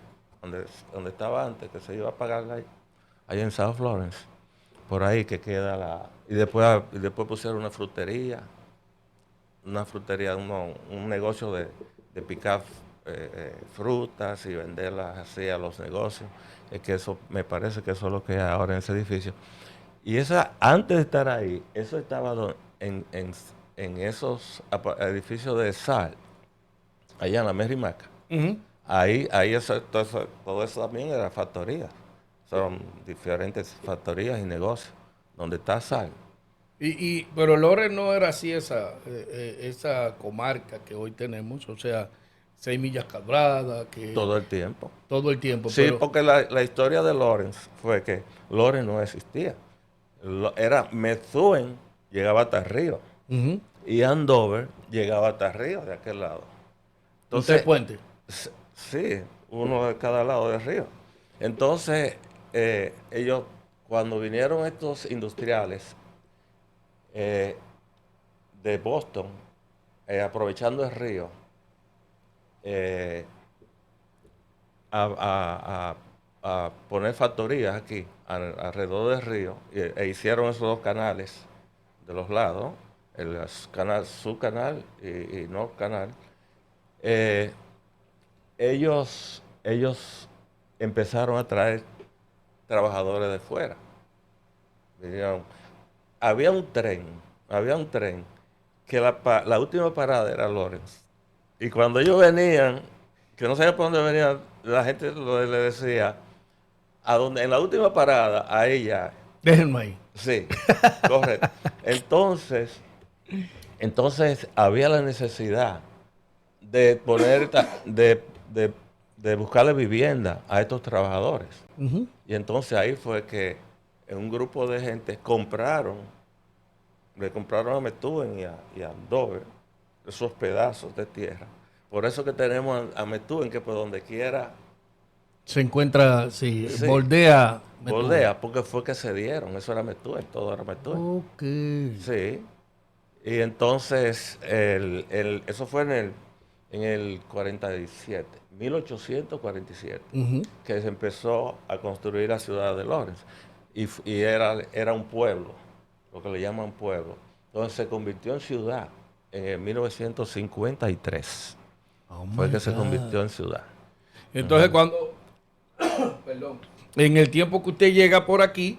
donde estaba antes, que se iba a pagar ahí en South Florence, por ahí que queda y después pusieron una frutería, un negocio de picar frutas y venderlas así a los negocios. Es que eso, me parece que eso es lo que hay ahora en ese edificio. Y antes de estar ahí, eso estaba en esos edificios de sal, allá en la Merrimack. Ujú. Ahí todo eso también era factoría. Son diferentes factorías y negocios donde está sal. Pero Lore no era así esa comarca que hoy tenemos, o sea, 6 millas cuadradas, que Todo el tiempo. todo el tiempo, Sí, pero porque la historia de Lawrence fue que Lawrence no existía. Era Methuen llegaba hasta arriba ujú, y Andover llegaba hasta arriba de aquel lado. un tres Entonces, puentes. sí, uno de cada lado del río. Entonces, ellos, cuando vinieron estos industriales eh, de Boston, aprovechando el río, eh, a, a poner factorías aquí, alrededor del río, e hicieron esos dos canales de los lados, el canal, su canal y no canal. eh, ellos empezaron a traer trabajadores de fuera. Vinieron. Había un tren, había un tren que la última parada era Lawrence. Y cuando ellos venían, que no sabía por dónde venían, la gente le decía, en la última parada, a ella, Déjenme ahí. sí, correcto. Entonces había la necesidad de de buscarle vivienda a estos trabajadores. Ujú. Y entonces ahí fue que un grupo de gente le compraron a Methuen y a Dover esos pedazos de tierra. Por eso que tenemos a Methuen que por donde quiera, Se encuentra, sí, sí, bordea Methuen. bordea, porque fue que se dieron. Eso era Methuen, todo era Methuen. Ok. Sí. Y entonces, eso fue en el 47, 1847, Ujú. que se empezó a construir la ciudad de Lawrence. Y era un pueblo, lo que le llaman pueblo. Entonces se convirtió en ciudad en el 1953. Oh Fue my que se God. convirtió en ciudad. Entonces cuando, perdón, en el tiempo que usted llega por aquí,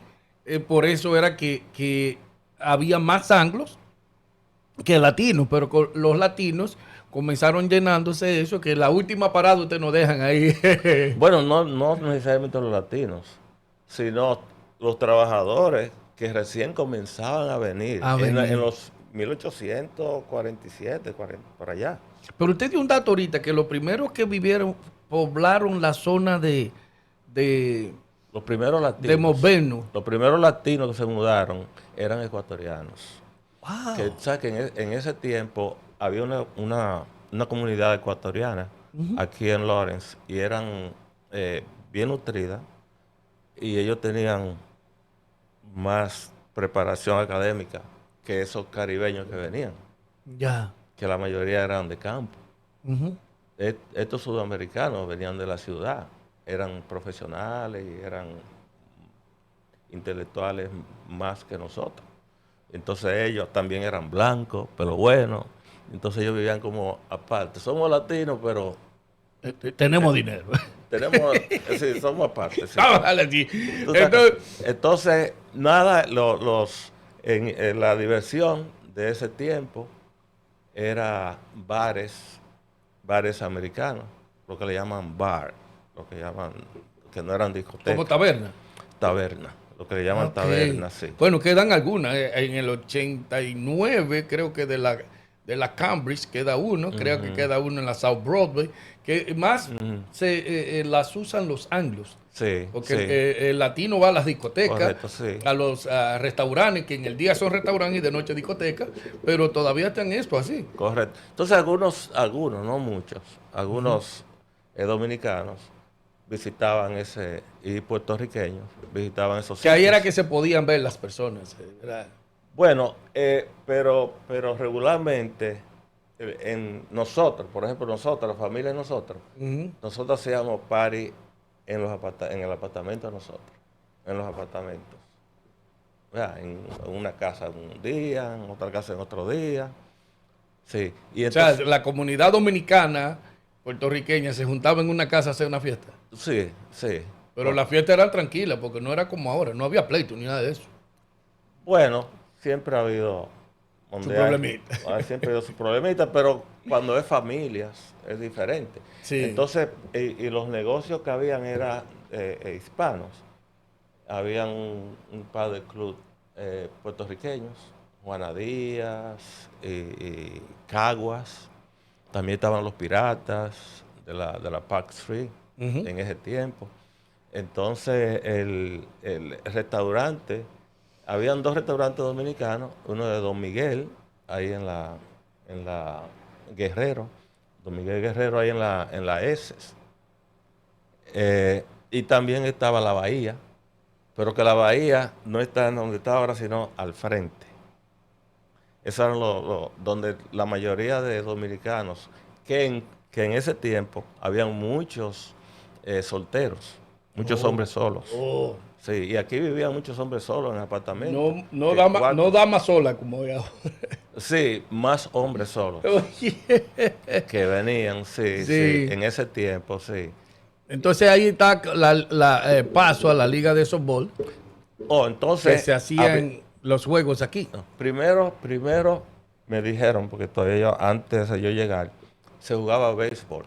por eso era que había más anglos que latinos, pero con los latinos comenzaron llenándose eso, que la última parada ustedes nos dejan ahí. Bueno, no necesariamente los latinos, sino los trabajadores que recién comenzaban a venir, en los 1847, 40, por allá. Pero usted dio un dato ahorita, que los primeros que vivieron, poblaron la zona de Los primeros latinos. de Moveno. Los primeros latinos que se mudaron eran ecuatorianos. Wow. Que, ¿sabes? Que en ese tiempo había una comunidad ecuatoriana aquí en Lawrence y eran bien nutridas y ellos tenían más preparación académica que esos caribeños que venían, Ya. que la mayoría eran de campo. Ujú. Estos sudamericanos venían de la ciudad, eran profesionales y eran intelectuales más que nosotros. Entonces ellos también eran blancos, pero bueno. Entonces ellos vivían como aparte. Somos latinos, pero Tenemos dinero. tenemos, sí, somos aparte. Sí. Vale, sí. Tú sabes, entonces, nada, en la diversión de ese tiempo era bares americanos, lo que le llaman bar, lo que llaman, que no eran discotecas. Como taberna. Taberna, lo que le llaman Ok. taberna, sí. Bueno, quedan algunas. En el 89, creo que de la Cambridge queda uno. Creo que queda uno en la South Broadway. Que más las usan los anglos. Sí, Porque sí. el latino va a las discotecas, Correcto, sí. a los restaurantes, que en el día son restaurantes y de noche discotecas, pero todavía están esto así. Correcto. Entonces algunos, no muchos, algunos dominicanos visitaban y puertorriqueños visitaban esos Que ahí sitios. era que se podían ver las personas, ¿verdad? Bueno, pero regularmente en nosotros, por ejemplo nosotros, la familia de nosotros, Ujú. nosotros hacíamos party en el apartamento de nosotros, en los apartamentos. ¿Verdad? En una casa un día, en otra casa en otro día. Sí. Y O sea, entonces, la comunidad dominicana, puertorriqueña, se juntaba en una casa a hacer una fiesta. sí, sí. Pero la fiesta era tranquila, porque no era como ahora, no había pleito ni nada de eso. Bueno, siempre ha habido Su problemita. siempre ha habido su problemita, pero cuando es familias es diferente. Sí. Entonces, y los negocios que habían eran hispanos. Habían un par de clubes puertorriqueños, Juana Díaz, y Caguas. También estaban los piratas de la Park Street Ujú. en ese tiempo. Entonces, el restaurante, habían dos restaurantes dominicanos, uno de Don Miguel, ahí en la Guerrero, Don Miguel Guerrero ahí en la Essex. Y también estaba la Bahía, pero que la Bahía no está en donde está ahora, sino al frente. Eso eran donde la mayoría de dominicanos, que en ese tiempo habían muchos solteros, muchos hombres solos. Oh. Sí, y aquí vivían muchos hombres solos en apartamentos. No, en cuartos. no dama sola como hoy ahora. Sí, más hombres solos Oye. que venían, sí, Sí. sí, en ese tiempo, sí. Entonces ahí está paso a la liga de softball, Oh, que entonces, se hacían los juegos aquí. primero me dijeron, porque todavía antes de yo llegar, se jugaba béisbol.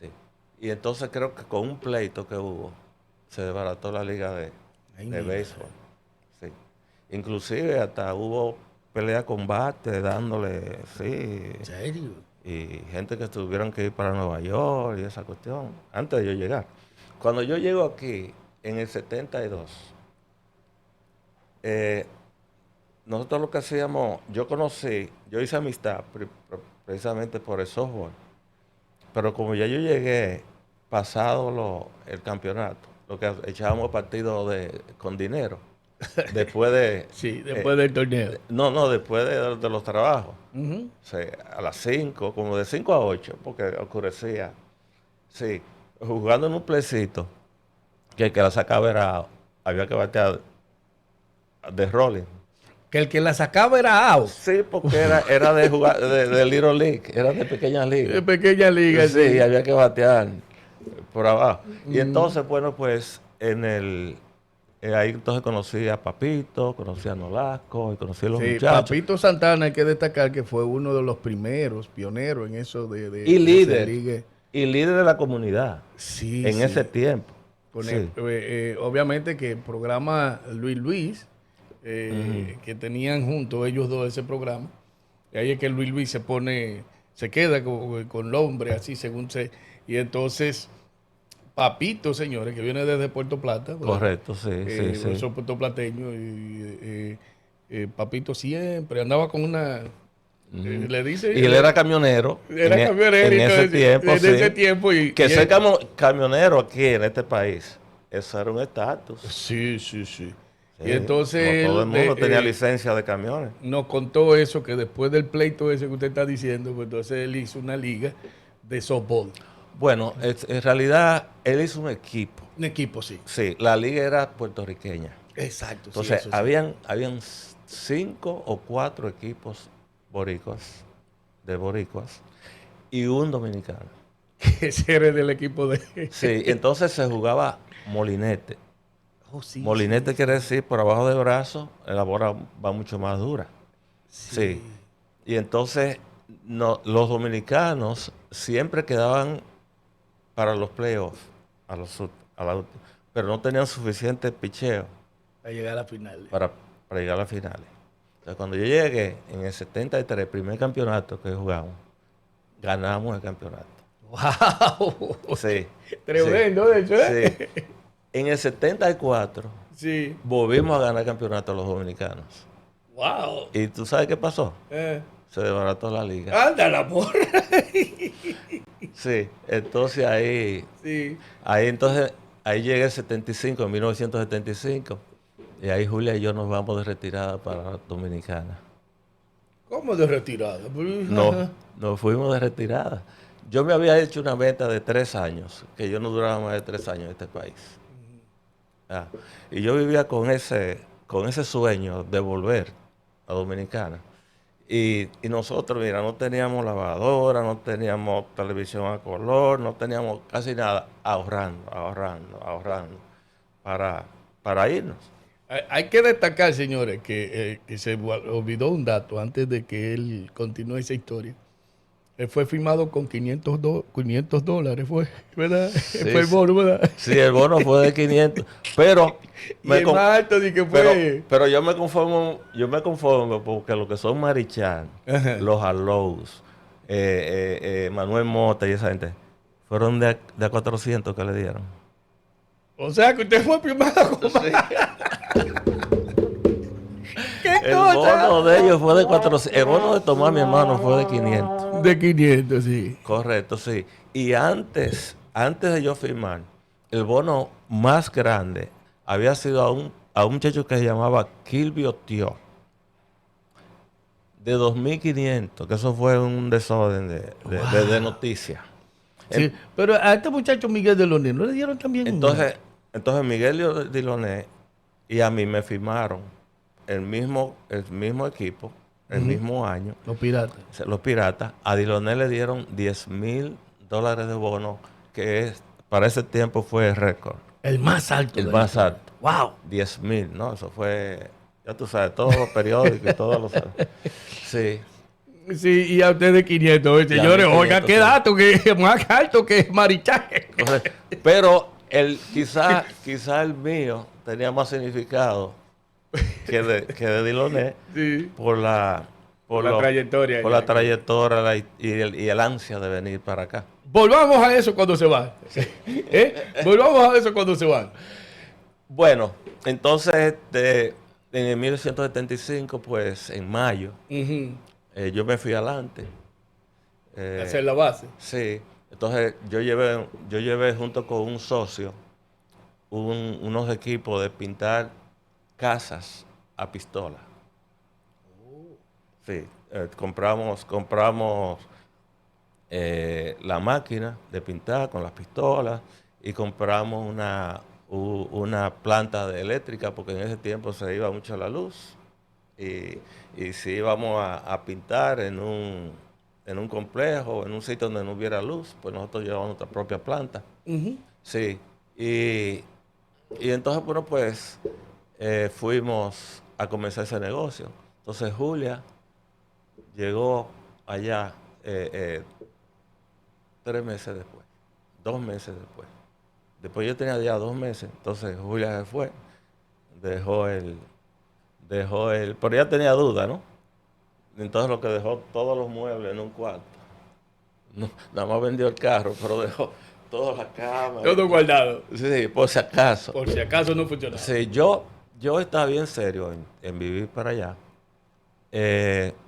Sí. Y entonces creo que con un pleito que hubo, se desbarató la liga de béisbol. Sí. Inclusive hasta hubo pelea combate dándole, sí. ¿En serio? Y gente que tuvieron que ir para Nueva York y esa cuestión, antes de yo llegar. Cuando yo llego aquí, en el 72, nosotros lo que hacíamos, yo hice amistad precisamente por el softball, pero como ya yo llegué pasado el campeonato, lo que echábamos partidos con dinero, después de... Sí, después del torneo. No, después de los trabajos. Ujú. O sea, a las 5, como de 5 a 8, porque oscurecía. Sí, jugando en un plecito, que el que la sacaba había que batear de rolling. Que el que la sacaba era out. Sí, porque era de jugar, de Little League, era de pequeñas De ligas. pequeña liga. Sí, y había que batear por abajo. Y entonces, bueno, pues Ahí entonces conocí a Papito, conocí a Nolasco y conocí a los Sí, muchachos. Papito Santana hay que destacar que fue uno de los primeros pioneros en eso Y de hacer líder, ligue. y líder de la comunidad Sí, en ese sí. tiempo. Con Sí. obviamente que el programa Luis, Ujú. que tenían juntos ellos dos ese programa, y ahí es que Luis se queda con el hombre, así según se. Y entonces, Papito, señores, que viene desde Puerto Plata, ¿verdad? Correcto, sí, sí, sí. Son puertoplateños, Papito siempre andaba con una. Ujú. Le dice, Y él era camionero era camionero en y todo ese tiempo, en ese sí. tiempo. Que ser camionero aquí en este país, eso era un estatus. Sí, sí, sí. Y Sí. entonces No todo el él mundo tenía licencia de camiones. nos contó eso, que después del pleito ese que usted está diciendo, pues entonces él hizo una liga de softball. Bueno, en realidad él hizo un equipo. Un equipo, sí. Sí, la liga era puertorriqueña. Exacto, sí, Entonces, eso sí. habían 5 o 4 equipos boricuas, de boricuas, y un dominicano. Ese era del equipo de. Sí, entonces se jugaba molinete. Oh, sí, Molinete sí, quiere decir por abajo del brazo, la bola va mucho más dura. Sí. sí. Y entonces los dominicanos siempre quedaban para los playoffs, a la última, pero no tenían suficiente picheo A llegar a la final. para, para llegar a las finales. Entonces, cuando yo llegué en el 73, el primer campeonato que jugamos, ganamos el campeonato. ¡Wow! Sí, sí, Tremendo, de hecho, sí. ¿eh? En el 74 Sí. volvimos a ganar el campeonato los dominicanos. ¡Wow! ¿Y tú sabes qué pasó? Se desbarató la liga. ¡Anda la porra! Sí, entonces Sí. ahí llega el 75, en 1975, y ahí Julia y yo nos vamos de retirada para Dominicana. ¿Cómo de retirada? No, Ajá. nos fuimos de retirada. Yo me había hecho una meta de 3 años, que yo no duraba más de 3 años en este país. Ah, y yo vivía con ese sueño de volver a Dominicana. Y nosotros, mira, no teníamos lavadora, no teníamos televisión a color, no teníamos casi nada, ahorrando para, para irnos. Hay que destacar, señores, que se olvidó un dato antes de que él continúe esa historia. Él fue firmado con $500, fue, ¿verdad? Sí, Fue el sí, bono, ¿verdad? sí, el bono fue de 500, pero, Y el más alto de que pero, fue. pero yo me conformo porque lo que son Marichal, Ajá. los Alous, Manuel Mota y esa gente, fueron de a 400 que le dieron. O sea que usted fue firmado con más. Sí. ¿Qué El cosa? bono de ellos fue de 400. El bono de Tomás, mi hermano, fue de 500. De 500, sí. Correcto, sí. Y antes de yo firmar, el bono más grande había sido a un muchacho que se llamaba Kilvio Tio, de 2.500, que eso fue un desorden de noticias. Sí, pero a este muchacho Miguel de Leonel no le dieron también Entonces Miguel Diloné y a mí me firmaron el mismo equipo, el mismo año. los piratas. Los piratas, a Diloné le dieron $10,000 de bono, que para ese tiempo fue el récord, El más alto. el de más la- alto. Wow. 10,000, ¿no? Eso fue, ya tú sabes, todos los periódicos y todos los... Sí. Sí, y a usted de 500. Y a Señores, mí oiga, 500, qué sí. dato, que es más alto que Marichal. Entonces, pero quizá el mío tenía más significado que de Diloné Sí. por la, Por la trayectoria. por la trayectoria y el ansia de venir para acá. Volvamos a eso cuando se van. Volvamos a eso cuando se van. Bueno, entonces en el 1975, pues en mayo, yo me fui adelante. Hacer la base. Sí, entonces yo llevé junto con un socio unos equipos de pintar casas a pistola. Sí, compramos la máquina de pintar con las pistolas y compramos una planta de eléctrica porque en ese tiempo se iba mucho la luz y si íbamos a pintar en un complejo, en un sitio donde no hubiera luz, pues nosotros llevamos nuestra propia planta. Sí, y Y entonces, bueno, pues fuimos a comenzar ese negocio. Entonces Julia llegó allá 3 meses después, 2 meses después. Después yo tenía ya 2 meses, entonces Julia se fue, dejó pero ella tenía duda, ¿no? Entonces lo que dejó todos los muebles en un cuarto. No, nada más vendió el carro, pero dejó toda la cama. Todo guardado. Sí, por si acaso. Por si acaso no funcionaba. Sí, yo estaba bien serio en vivir para allá.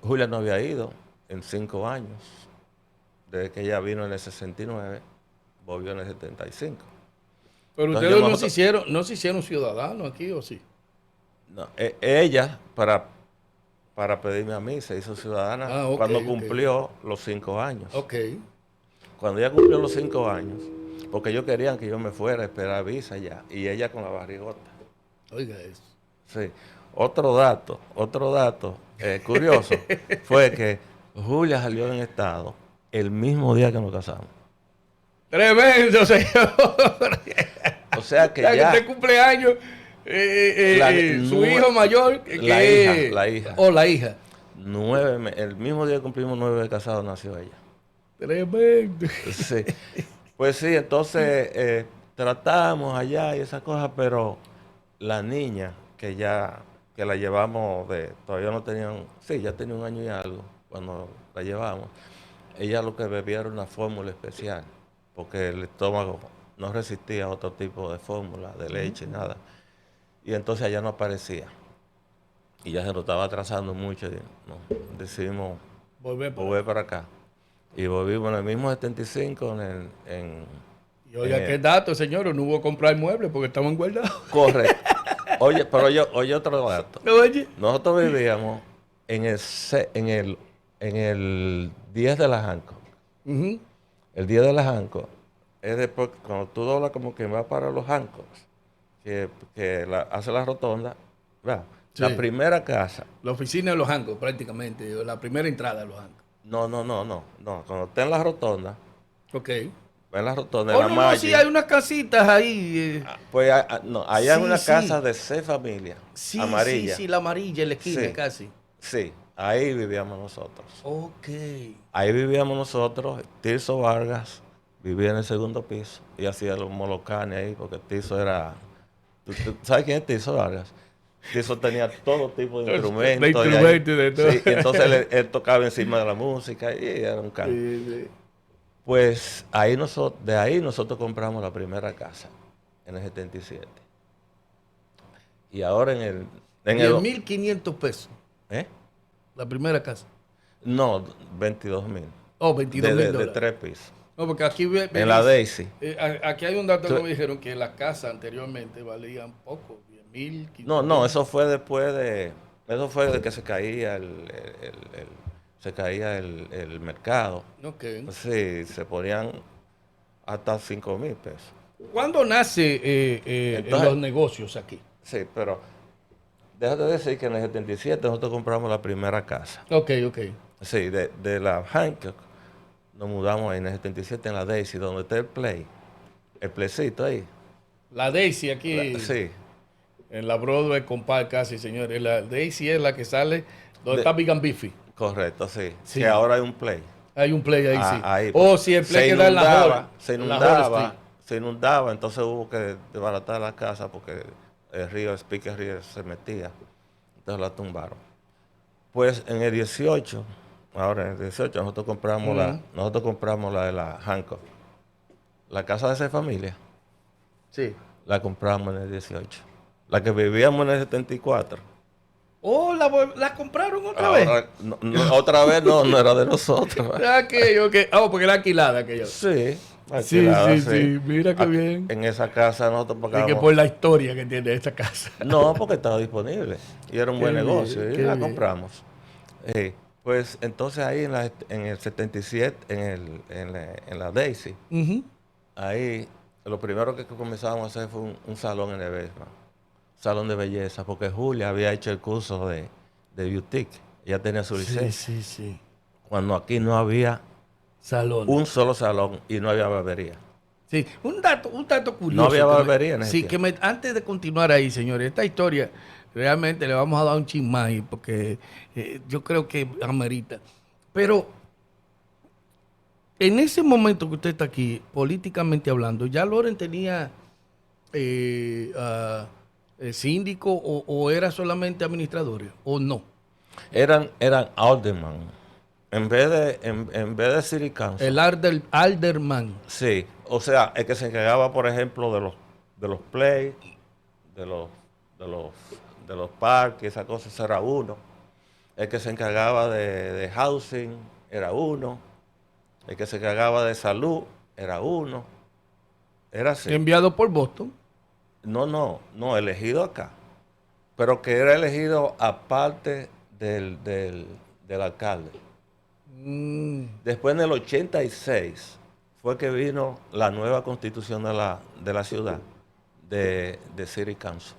Julia no había ido en 5 años. Desde que ella vino en el 69, volvió en el 75. Pero Entonces, ustedes no se hicieron ciudadanos aquí, ¿o sí? no, ella, para pedirme a mí, se hizo ciudadana Ok, cuando ok. cumplió los 5 años. Ok. Cuando ella cumplió los 5 años, porque ellos querían que yo me fuera a esperar visa ya, y ella con la barrigota. Oiga eso. Sí. Otro dato curioso fue que Julia salió en estado el mismo día que nos casamos. Tremendo, señor. O sea que Ya que ya este cumpleaños, su hijo mayor, la hija. Oh, la hija. El mismo día que cumplimos 9 de casados nació ella. Tremendo. Sí. Pues sí, entonces tratamos allá y esas cosas, pero la niña que la llevamos todavía no tenían, sí, ya tenía 1 año y algo cuando la llevamos. Ella lo que bebía era una fórmula especial, porque el estómago no resistía a otro tipo de fórmula, de leche, nada. Y entonces allá no aparecía. Y ya se nos estaba atrasando mucho. Y decidimos volver para acá. Y volvimos en el mismo 75 Y oiga, qué dato, señor, no hubo que comprar muebles porque estaban guardados. correcto. Oye, pero oye otro dato. Oye. Nosotros vivíamos en el 10 de la Hancock. Ujú. El 10 de la Hancock es después, cuando tú doblas como que va para los Hancocks, hace la rotonda, ¿verdad? Sí. La primera casa. La oficina de los Hancos, prácticamente, la primera entrada de los Hancos. No. Cuando está en la rotonda, Ok. va en la rotonda, Oh, en la no, Maggi. sí, hay unas casitas ahí. Pues no, allá hay Sí, una sí. casa de 6 familias, Sí, amarilla. sí, la amarilla en la esquina, Sí. casi. Sí, ahí vivíamos nosotros. Ok. Ahí vivíamos nosotros. Tirso Vargas vivía en el segundo piso y hacía los molocanes ahí, porque Tirso era... ¿Tú sabes quién es Tirso Vargas? Tirso tenía todo tipo de instrumentos. De instrumentos y de todo. Sí, y entonces él tocaba encima de la música y era un canto. Sí. Pues de ahí nosotros compramos la primera casa, en el 77. Y ahora en el... 10.500 pesos, ¿Eh? la primera casa. No, 22,000. Oh, 22.000 De dólares. 3 pisos. No, porque aquí En la Daisy. aquí hay un dato que me dijeron que las casas anteriormente valían poco, 10.000, 15.000. No, eso fue después de que se caía el mercado. Ok. Sí, se ponían hasta 5,000 pesos. ¿Cuándo nace Entonces- los negocios aquí? Sí, pero déjate decir que en el 77 nosotros compramos la primera casa. Ok. Sí, de la Hancock nos mudamos ahí en el 77 en la Daisy, donde está el playcito ahí. La Daisy aquí, Sí, en la Broadway con Park casi, señores. La Daisy es la que sale donde está Big and Beefy. correcto, sí. Sí. Que ahora hay un play. Hay un play ahí, sí. Ahí, O si el play queda en la Hall. se en la Hall inundaba, Street. se inundaba, entonces hubo que desbaratar la casa porque el río, Speaker River se metía, entonces la tumbaron. Pues en el 18, ahora en el 18 nosotros compramos la de la Hancock, la casa de esa familia, Sí. la compramos en el 18. La que vivíamos en el 74. Oh, la compraron otra vez. Ahora, otra vez no era de nosotros. Ok. Ah, porque era alquilada aquella. Sí, Sí, alquilada, sí. Mira qué bien. En esa casa nosotros Y que pagábamos. por la historia que tiene esta casa. No, porque estaba disponible y era un buen Qué negocio bien, y qué la bien. compramos. Pues entonces ahí en el 77, en la Daisy, Ujú. ahí lo primero que comenzamos a hacer fue un salón en Edesma, salón de belleza, porque Julia había hecho el curso de boutique, ella tenía su licencia, Sí. cuando aquí no había Salón. un solo salón y no había barbería. Sí, un dato curioso. No había barbería en ese sí, tiempo. antes de continuar ahí, señores, esta historia realmente le vamos a dar un chin más ahí, porque yo creo que amerita. Pero en ese momento que usted está aquí, políticamente hablando, ¿ya Loren tenía síndico o era solamente administradores o no? Eran alderman. En vez de city council. El Alderman. Sí, o sea, el que se encargaba, por ejemplo, de los play, de los, de los, de los parques, esas cosas era uno. El que se encargaba de housing era uno. El que se encargaba de salud era uno. Era así. Enviado por Boston. No, elegido acá. Pero que era elegido aparte del alcalde. Mm, Después en el 86 fue que vino la nueva constitución de la ciudad, de City Council,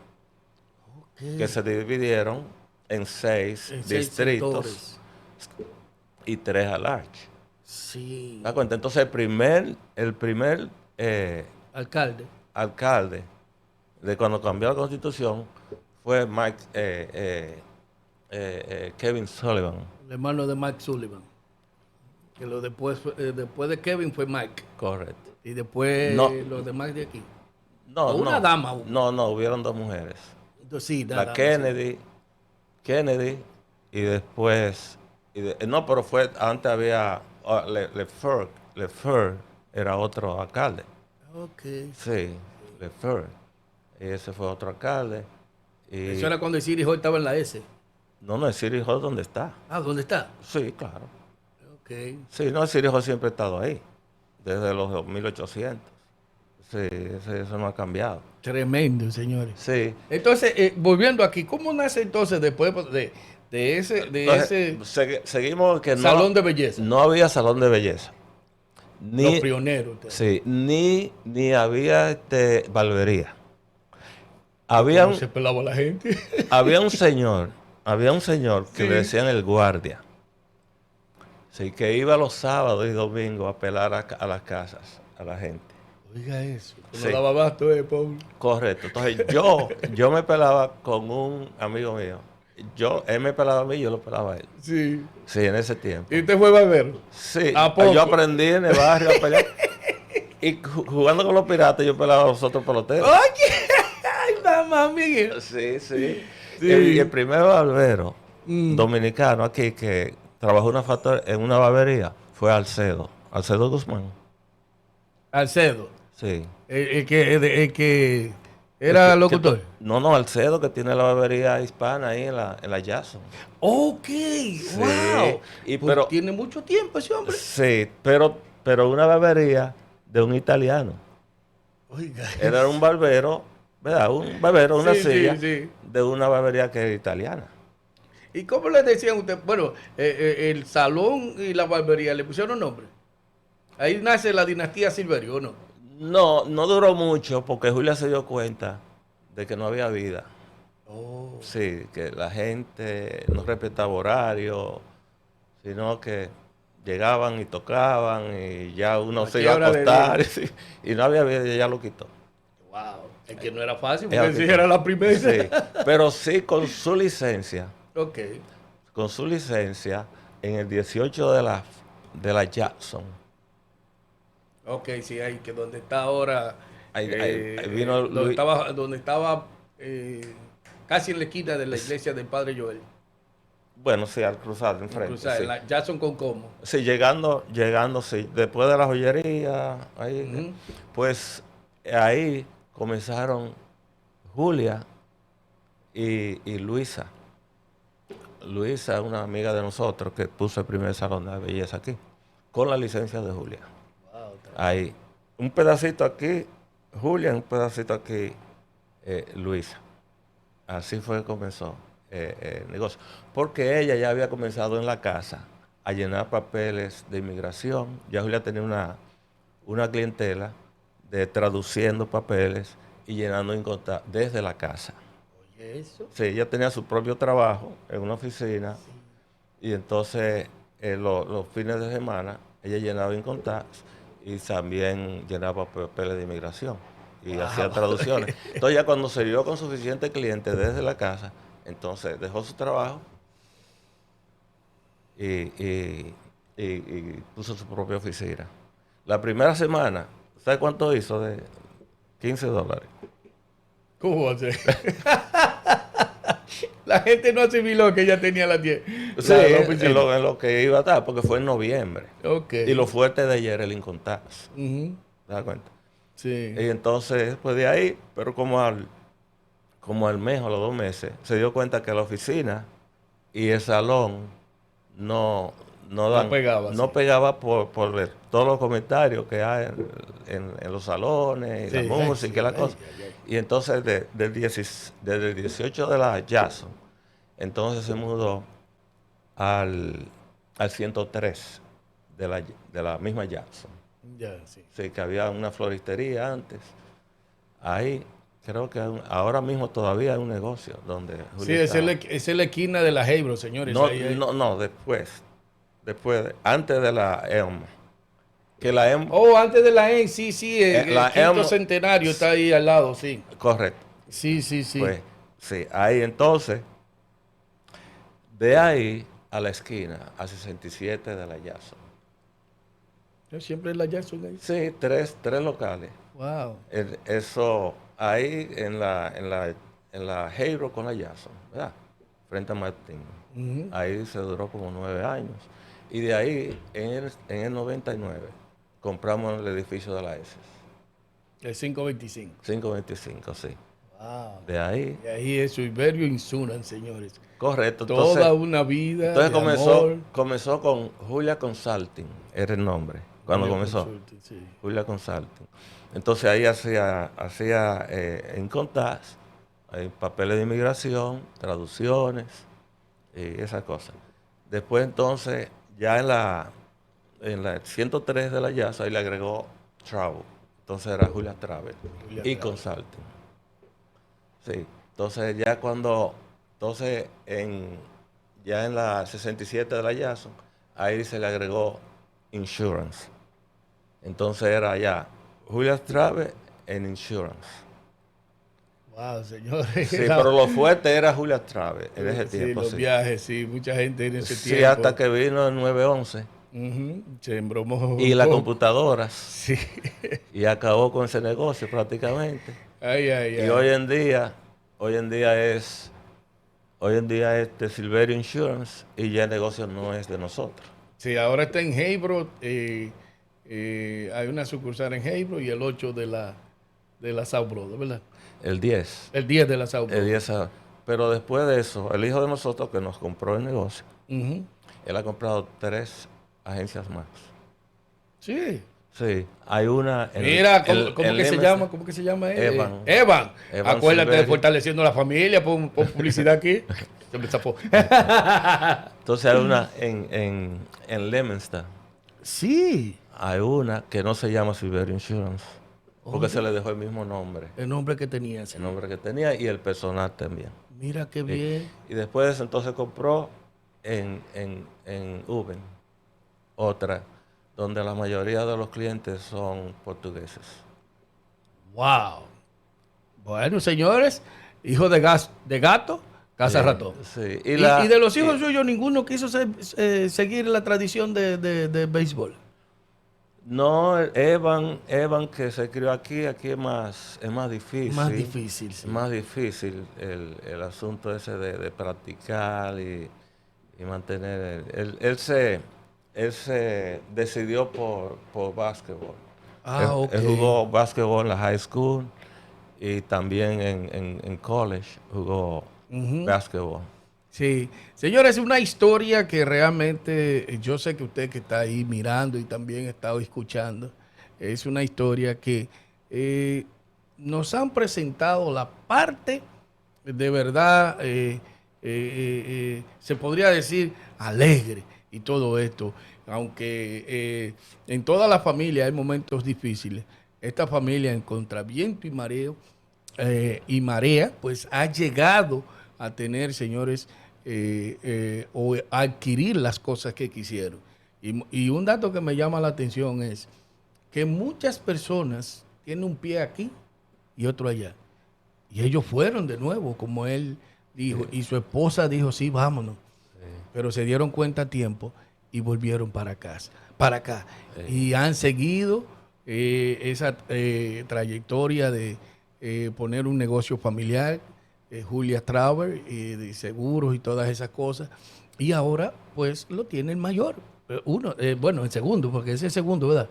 que se dividieron en 6 en 6 distritos sectores. y 3 al large. Sí. ¿Da cuenta? Entonces el primer Alcalde. alcalde de cuando cambió la constitución fue Kevin Sullivan. El hermano de Mike Sullivan. Que después de Kevin fue Mike. Correcto. Y después No, los demás de aquí. no, O una no. dama hubo. No, hubieron 2 mujeres. Entonces, sí, La dama, Kennedy, y después, no, pero antes había, Lefeur era otro alcalde. sí. Ok. Sí, Lefeur. Y ese fue otro alcalde. Y, Eso era cuando el City Hall estaba en la S. no, el City Hall, ¿dónde está? Ah, ¿dónde está? Sí, claro. Ok. Sí, no, el City Hall siempre ha estado ahí, desde los 1800. Sí, eso no ha cambiado. Tremendo, señores. Sí. Entonces, volviendo aquí, ¿cómo nace entonces después de ese Entonces, seguimos que salón de belleza? no había salón de belleza. Los pioneros. Sí, ni había barbería. ¿Cómo se pelaba la gente? Había un señor que Sí. le decían el guardia. Sí, que iba los sábados y domingos a pelar a las casas, a la gente. Oiga eso. No Sí. daba abasto, Pablo. Correcto. Entonces yo me pelaba con un amigo mío. Él me pelaba a mí y yo lo pelaba a él. Sí. Sí, en ese tiempo. ¿Y usted fue barbero? Sí, ¿A poco? yo aprendí en el barrio a pelear. Y jugando con los piratas, yo pelaba a los otros peloteros. Oye, ay, mamá mía. Sí, sí. Sí. El primer barbero Mm. dominicano aquí que trabajó en una barbería fue Alcedo Guzmán. Alcedo. Sí. El que era locutor. No, Alcedo, que tiene la barbería hispana ahí en la Jackson. Ok, wow. Pero tiene mucho tiempo ese hombre. sí, pero una barbería de un italiano. Oiga. Él era un barbero, ¿verdad? Un barbero, una Sí, silla sí. de una barbería que es italiana. ¿Y cómo le decían a usted? Bueno, el salón y la barbería le pusieron nombre. Ahí nace la dinastía Silverio, ¿o no? No duró mucho porque Julia se dio cuenta de que no había vida. Oh. Sí, que la gente no respetaba horario, sino que llegaban y tocaban y ya uno se iba a acostar y no había vida y ella lo quitó. Wow. Es que no era fácil Ella porque lo si quitó. era la primera. Sí, pero sí con su licencia. Ok. En el 18 de la Jackson. Ok, sí, ahí que donde está ahora. Ahí vino Luis. Donde estaba casi en la esquina de la iglesia del Padre Joel. Bueno, sí, al cruzar enfrente. Cruzar, Sí. la Jackson con Como. Sí, llegando, sí. Después de la joyería, ahí, Ujú. pues ahí comenzaron Julia y Luisa. Luisa, una amiga de nosotros que puso el primer salón de belleza aquí, con la licencia de Julia. Wow, Ahí, un pedacito aquí, Julia, un pedacito aquí, Luisa. Así fue que comenzó el negocio. Porque ella ya había comenzado en la casa a llenar papeles de inmigración. Ya Julia tenía una clientela de traduciendo papeles y llenando incontables desde la casa. oye, eso. Sí, ella tenía su propio trabajo en una oficina y entonces los fines de semana ella llenaba incontables y también llenaba papeles de inmigración y hacía traducciones. Entonces ya cuando se vio con suficiente cliente desde la casa, entonces dejó su trabajo y, y puso su propia oficina. La primera semana, ¿sabe cuánto hizo? De $15. ¿Cómo va a ser? La gente no asimiló que ya tenía las 10. Sí, La oficina. en lo que iba a estar, porque fue en noviembre. Ok. Y lo fuerte de ayer, el Income Tax. Ujú. ¿Te das cuenta? Sí. Y entonces, pues de ahí, pero como al mes o a los 2 meses, se dio cuenta que la oficina y el salón no, No pegaba, no sí. pegaba todos los comentarios que hay en los salones, y la Sí, música y la cosa. ay. Y entonces, desde el 18 de la Jackson, entonces se mudó al 103 de la misma Jackson. Ya, sí. Sí, que había una floristería antes. Ahí, creo que ahora mismo todavía hay un negocio donde Sí, Julio esa estaba. es la esquina de la Heibro, señores. No, Ahí. no, antes de la ELM. Que la ELM, Oh, antes de la EN, sí, el la quinto ELM, centenario está ahí al lado, sí. correcto. Sí. Pues, sí, ahí entonces, de ahí a la esquina, a 67 de la Jackson. Yo siempre la Jackson ahí. Sí, tres locales. Wow. Eso, ahí en la Heiro con la Jackson, ¿verdad? Frente a Martín. Ujú. Ahí se duró como 9 años. Y de ahí, en el 99, compramos el edificio de la S. El 525. 525, sí. Wow. De ahí, Y ahí es Iberio Insuran, señores. correcto. Toda una vida Entonces de amor. comenzó con Julia Consulting, era el nombre, cuando Julio comenzó. Consulting, sí. Julia Consulting. Entonces ahí hacía en Contact, papeles de inmigración, traducciones y esas cosas. Después entonces, ya en la 103 de la Yaza, ahí le agregó Travel. Entonces era Julia Travel Julia y Travel. Consulting. Sí. Entonces ya en la 67 de la Yason, ahí se le agregó Insurance. Entonces era ya Julia Travel en Insurance. Wow, señores. Sí, pero lo fuerte era Julia Travel en ese Sí, tiempo, los sí. viajes, sí, mucha gente en ese Sí, hasta tiempo. que vino el 911 Ujú, se embromó y un las poco. computadoras Sí. y acabó con ese negocio prácticamente. Y Ay. hoy en día es de Silverio Insurance y ya el negocio no es de nosotros. Sí, ahora está en Heibro. Hay una sucursal en Heibro y el 8 de la South Brothers, ¿verdad? El 10. El 10 de la South El Brothers. 10 pero después de eso, el hijo de nosotros que nos compró el negocio, Ujú. él ha comprado 3 agencias más. Sí. Sí, hay una Mira, ¿cómo que se Livingston, llama? ¿Cómo que se llama él? Evan. Evan. Evan Acuérdate de Silverio. fortaleciendo la familia, pon publicidad aquí. Se me zafó. Entonces hay una en Leominster. Sí. Hay una que no se llama Silverio Insurance, porque Oh, se le dejó el mismo nombre, el nombre que tenía. Sí. el nombre que tenía y el personal también. Mira qué Sí. bien. Y después de eso entonces compró en Uben, otra, donde la mayoría de los clientes son portugueses. Wow. Bueno, señores, hijo de gato, casa ratón. Sí. Y de los hijos suyos, ninguno quiso seguir la tradición de béisbol. No, Evan que se crió aquí es más difícil. Más difícil, sí. Es más difícil el asunto ese de practicar y mantener. Él se decidió por básquetbol. Ah, ok. Él jugó básquetbol en la high school y también en college jugó Ujú. básquetbol. Sí, señores, es una historia que realmente yo sé que usted que está ahí mirando y también ha estado escuchando, es una historia que nos han presentado la parte de verdad, se podría decir alegre y todo esto, aunque en toda la familia hay momentos difíciles. Esta familia en contra viento y marea, pues ha llegado a tener, señores, o a adquirir las cosas que quisieron. Y un dato que me llama la atención es que muchas personas tienen un pie aquí y otro allá. Y ellos fueron de nuevo, como él dijo, y su esposa dijo, sí, vámonos. Pero se dieron cuenta a tiempo y volvieron para acá. Y han seguido esa trayectoria de poner un negocio familiar, Julia Traver, de seguros y todas esas cosas. Y ahora, pues, lo tiene el mayor. Bueno, el segundo, porque es el segundo, ¿verdad?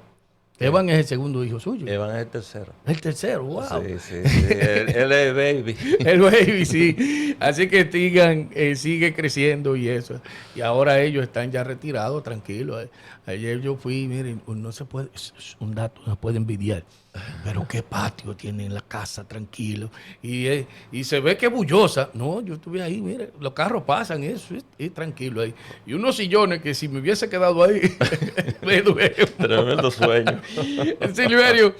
Evan es el segundo hijo suyo. Evan es el tercero. El tercero, wow. Sí. Él es baby. El baby, sí. Así que sigue creciendo y eso. Y ahora ellos están ya retirados, tranquilos. Ayer yo fui, miren, no se puede, un dato, no se puede envidiar. Pero qué patio tiene en la casa, tranquilo. Y se ve que bullosa. No, yo estuve ahí, mire, los carros pasan, eso, y tranquilo ahí. Y unos sillones que si me hubiese quedado ahí, me duele. Tremendo sueño. Silverio,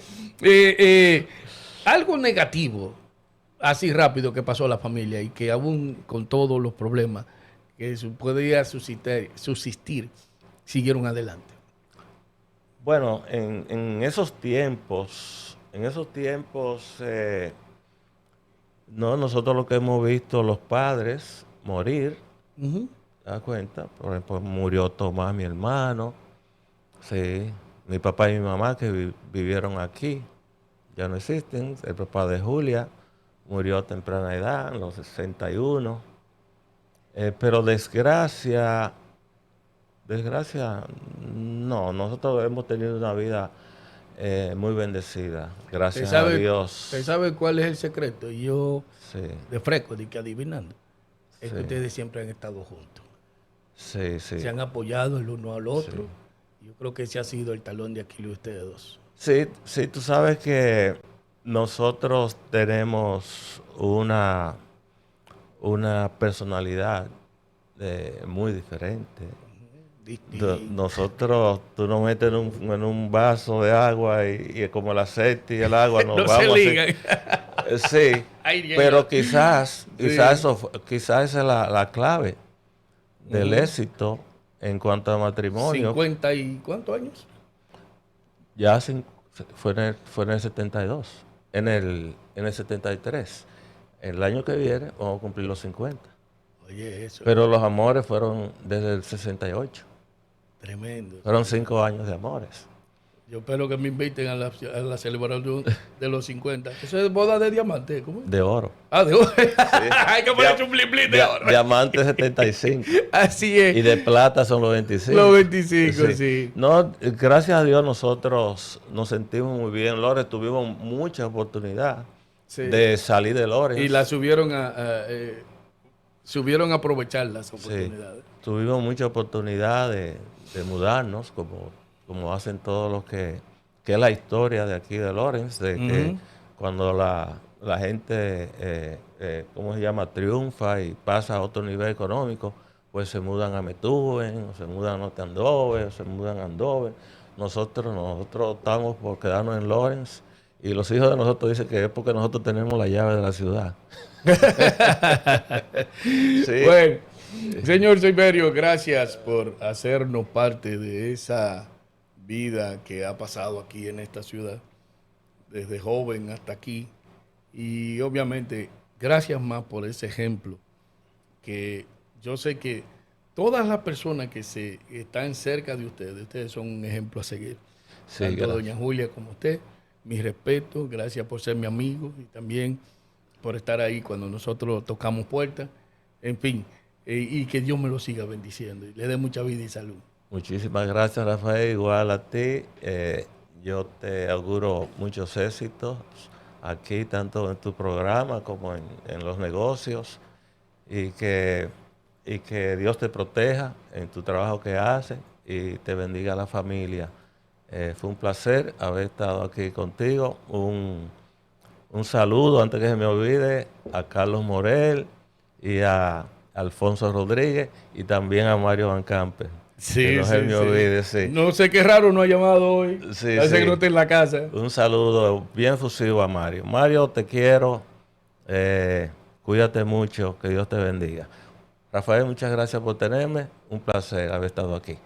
algo negativo, así rápido que pasó a la familia y que aún con todos los problemas que podía subsistir, siguieron adelante. Bueno, en esos tiempos, no, nosotros lo que hemos visto los padres morir, ¿te das cuenta? Por ejemplo, murió Tomás, mi hermano, sí, mi papá y mi mamá que vivieron aquí, ya no existen. El papá de Julia murió a temprana edad, en los 61. Pero desgracia, no, nosotros hemos tenido una vida muy bendecida, gracias a Dios. ¿Usted sabe cuál es el secreto? Yo, Sí, de fresco, de que adivinando, es que sí. ustedes siempre han estado juntos. Sí. Se han apoyado el uno al otro. Sí. Yo creo que ese ha sido el talón de Aquiles de ustedes dos. Sí, tú sabes que nosotros tenemos una personalidad muy diferente. Nosotros, tú nos metes en un vaso de agua y como el aceite y el agua nos no vamos se ligan. Sí, pero quizás esa es la clave del éxito en cuanto a matrimonio. ¿50 y cuántos años? Ya fue en el 72, en el 73. El año que viene vamos a cumplir los 50. Oye, eso. Pero los amores fueron desde el 68. Tremendo. Fueron 5 años de amores. Yo espero que me inviten a la celebración de los 50. ¿Eso es boda de diamante? ¿Cómo es? De oro. Ah, de oro. Sí. Hay que ponerse un blin blin de oro. Diamante 75. Así es. Y de plata son los 25. Los 25, sí. No, gracias a Dios nosotros nos sentimos muy bien. Lores, tuvimos mucha oportunidad de salir de Lores. Y la supieron aprovechar las oportunidades. Sí, tuvimos mucha oportunidad de mudarnos, como hacen todos los que es la historia de aquí de Lawrence, de que cuando la gente, ¿cómo se llama?, triunfa y pasa a otro nivel económico, pues se mudan a Methuen, o se mudan a Norte Andover, o se mudan a Andover. Nosotros estamos por quedarnos en Lawrence, y los hijos de nosotros dicen que es porque nosotros tenemos la llave de la ciudad. Sí. Bueno, señor Silverio, gracias por hacernos parte de esa vida que ha pasado aquí en esta ciudad, desde joven hasta aquí. Y obviamente, gracias más por ese ejemplo, que yo sé que todas las personas que están cerca de ustedes son un ejemplo a seguir. Sí, tanto gracias. doña Julia como usted, mi respeto, gracias por ser mi amigo y también por estar ahí cuando nosotros tocamos puertas, en fin, y que Dios me lo siga bendiciendo y le dé mucha vida y salud. Muchísimas gracias, Rafael, igual a ti. Yo te auguro muchos éxitos aquí, tanto en tu programa como en los negocios, y que Dios te proteja en tu trabajo que haces y te bendiga a la familia. Fue un placer haber estado aquí contigo. Un saludo, antes que se me olvide, a Carlos Morel y a Alfonso Rodríguez y también a Mario Van Campen. Sí, que no se me olvide, sí. No sé qué raro no ha llamado hoy. Sí, parece que no está en la casa. Un saludo bien fusivo a Mario. Mario, te quiero. Cuídate mucho. Que Dios te bendiga. Rafael, muchas gracias por tenerme. Un placer haber estado aquí.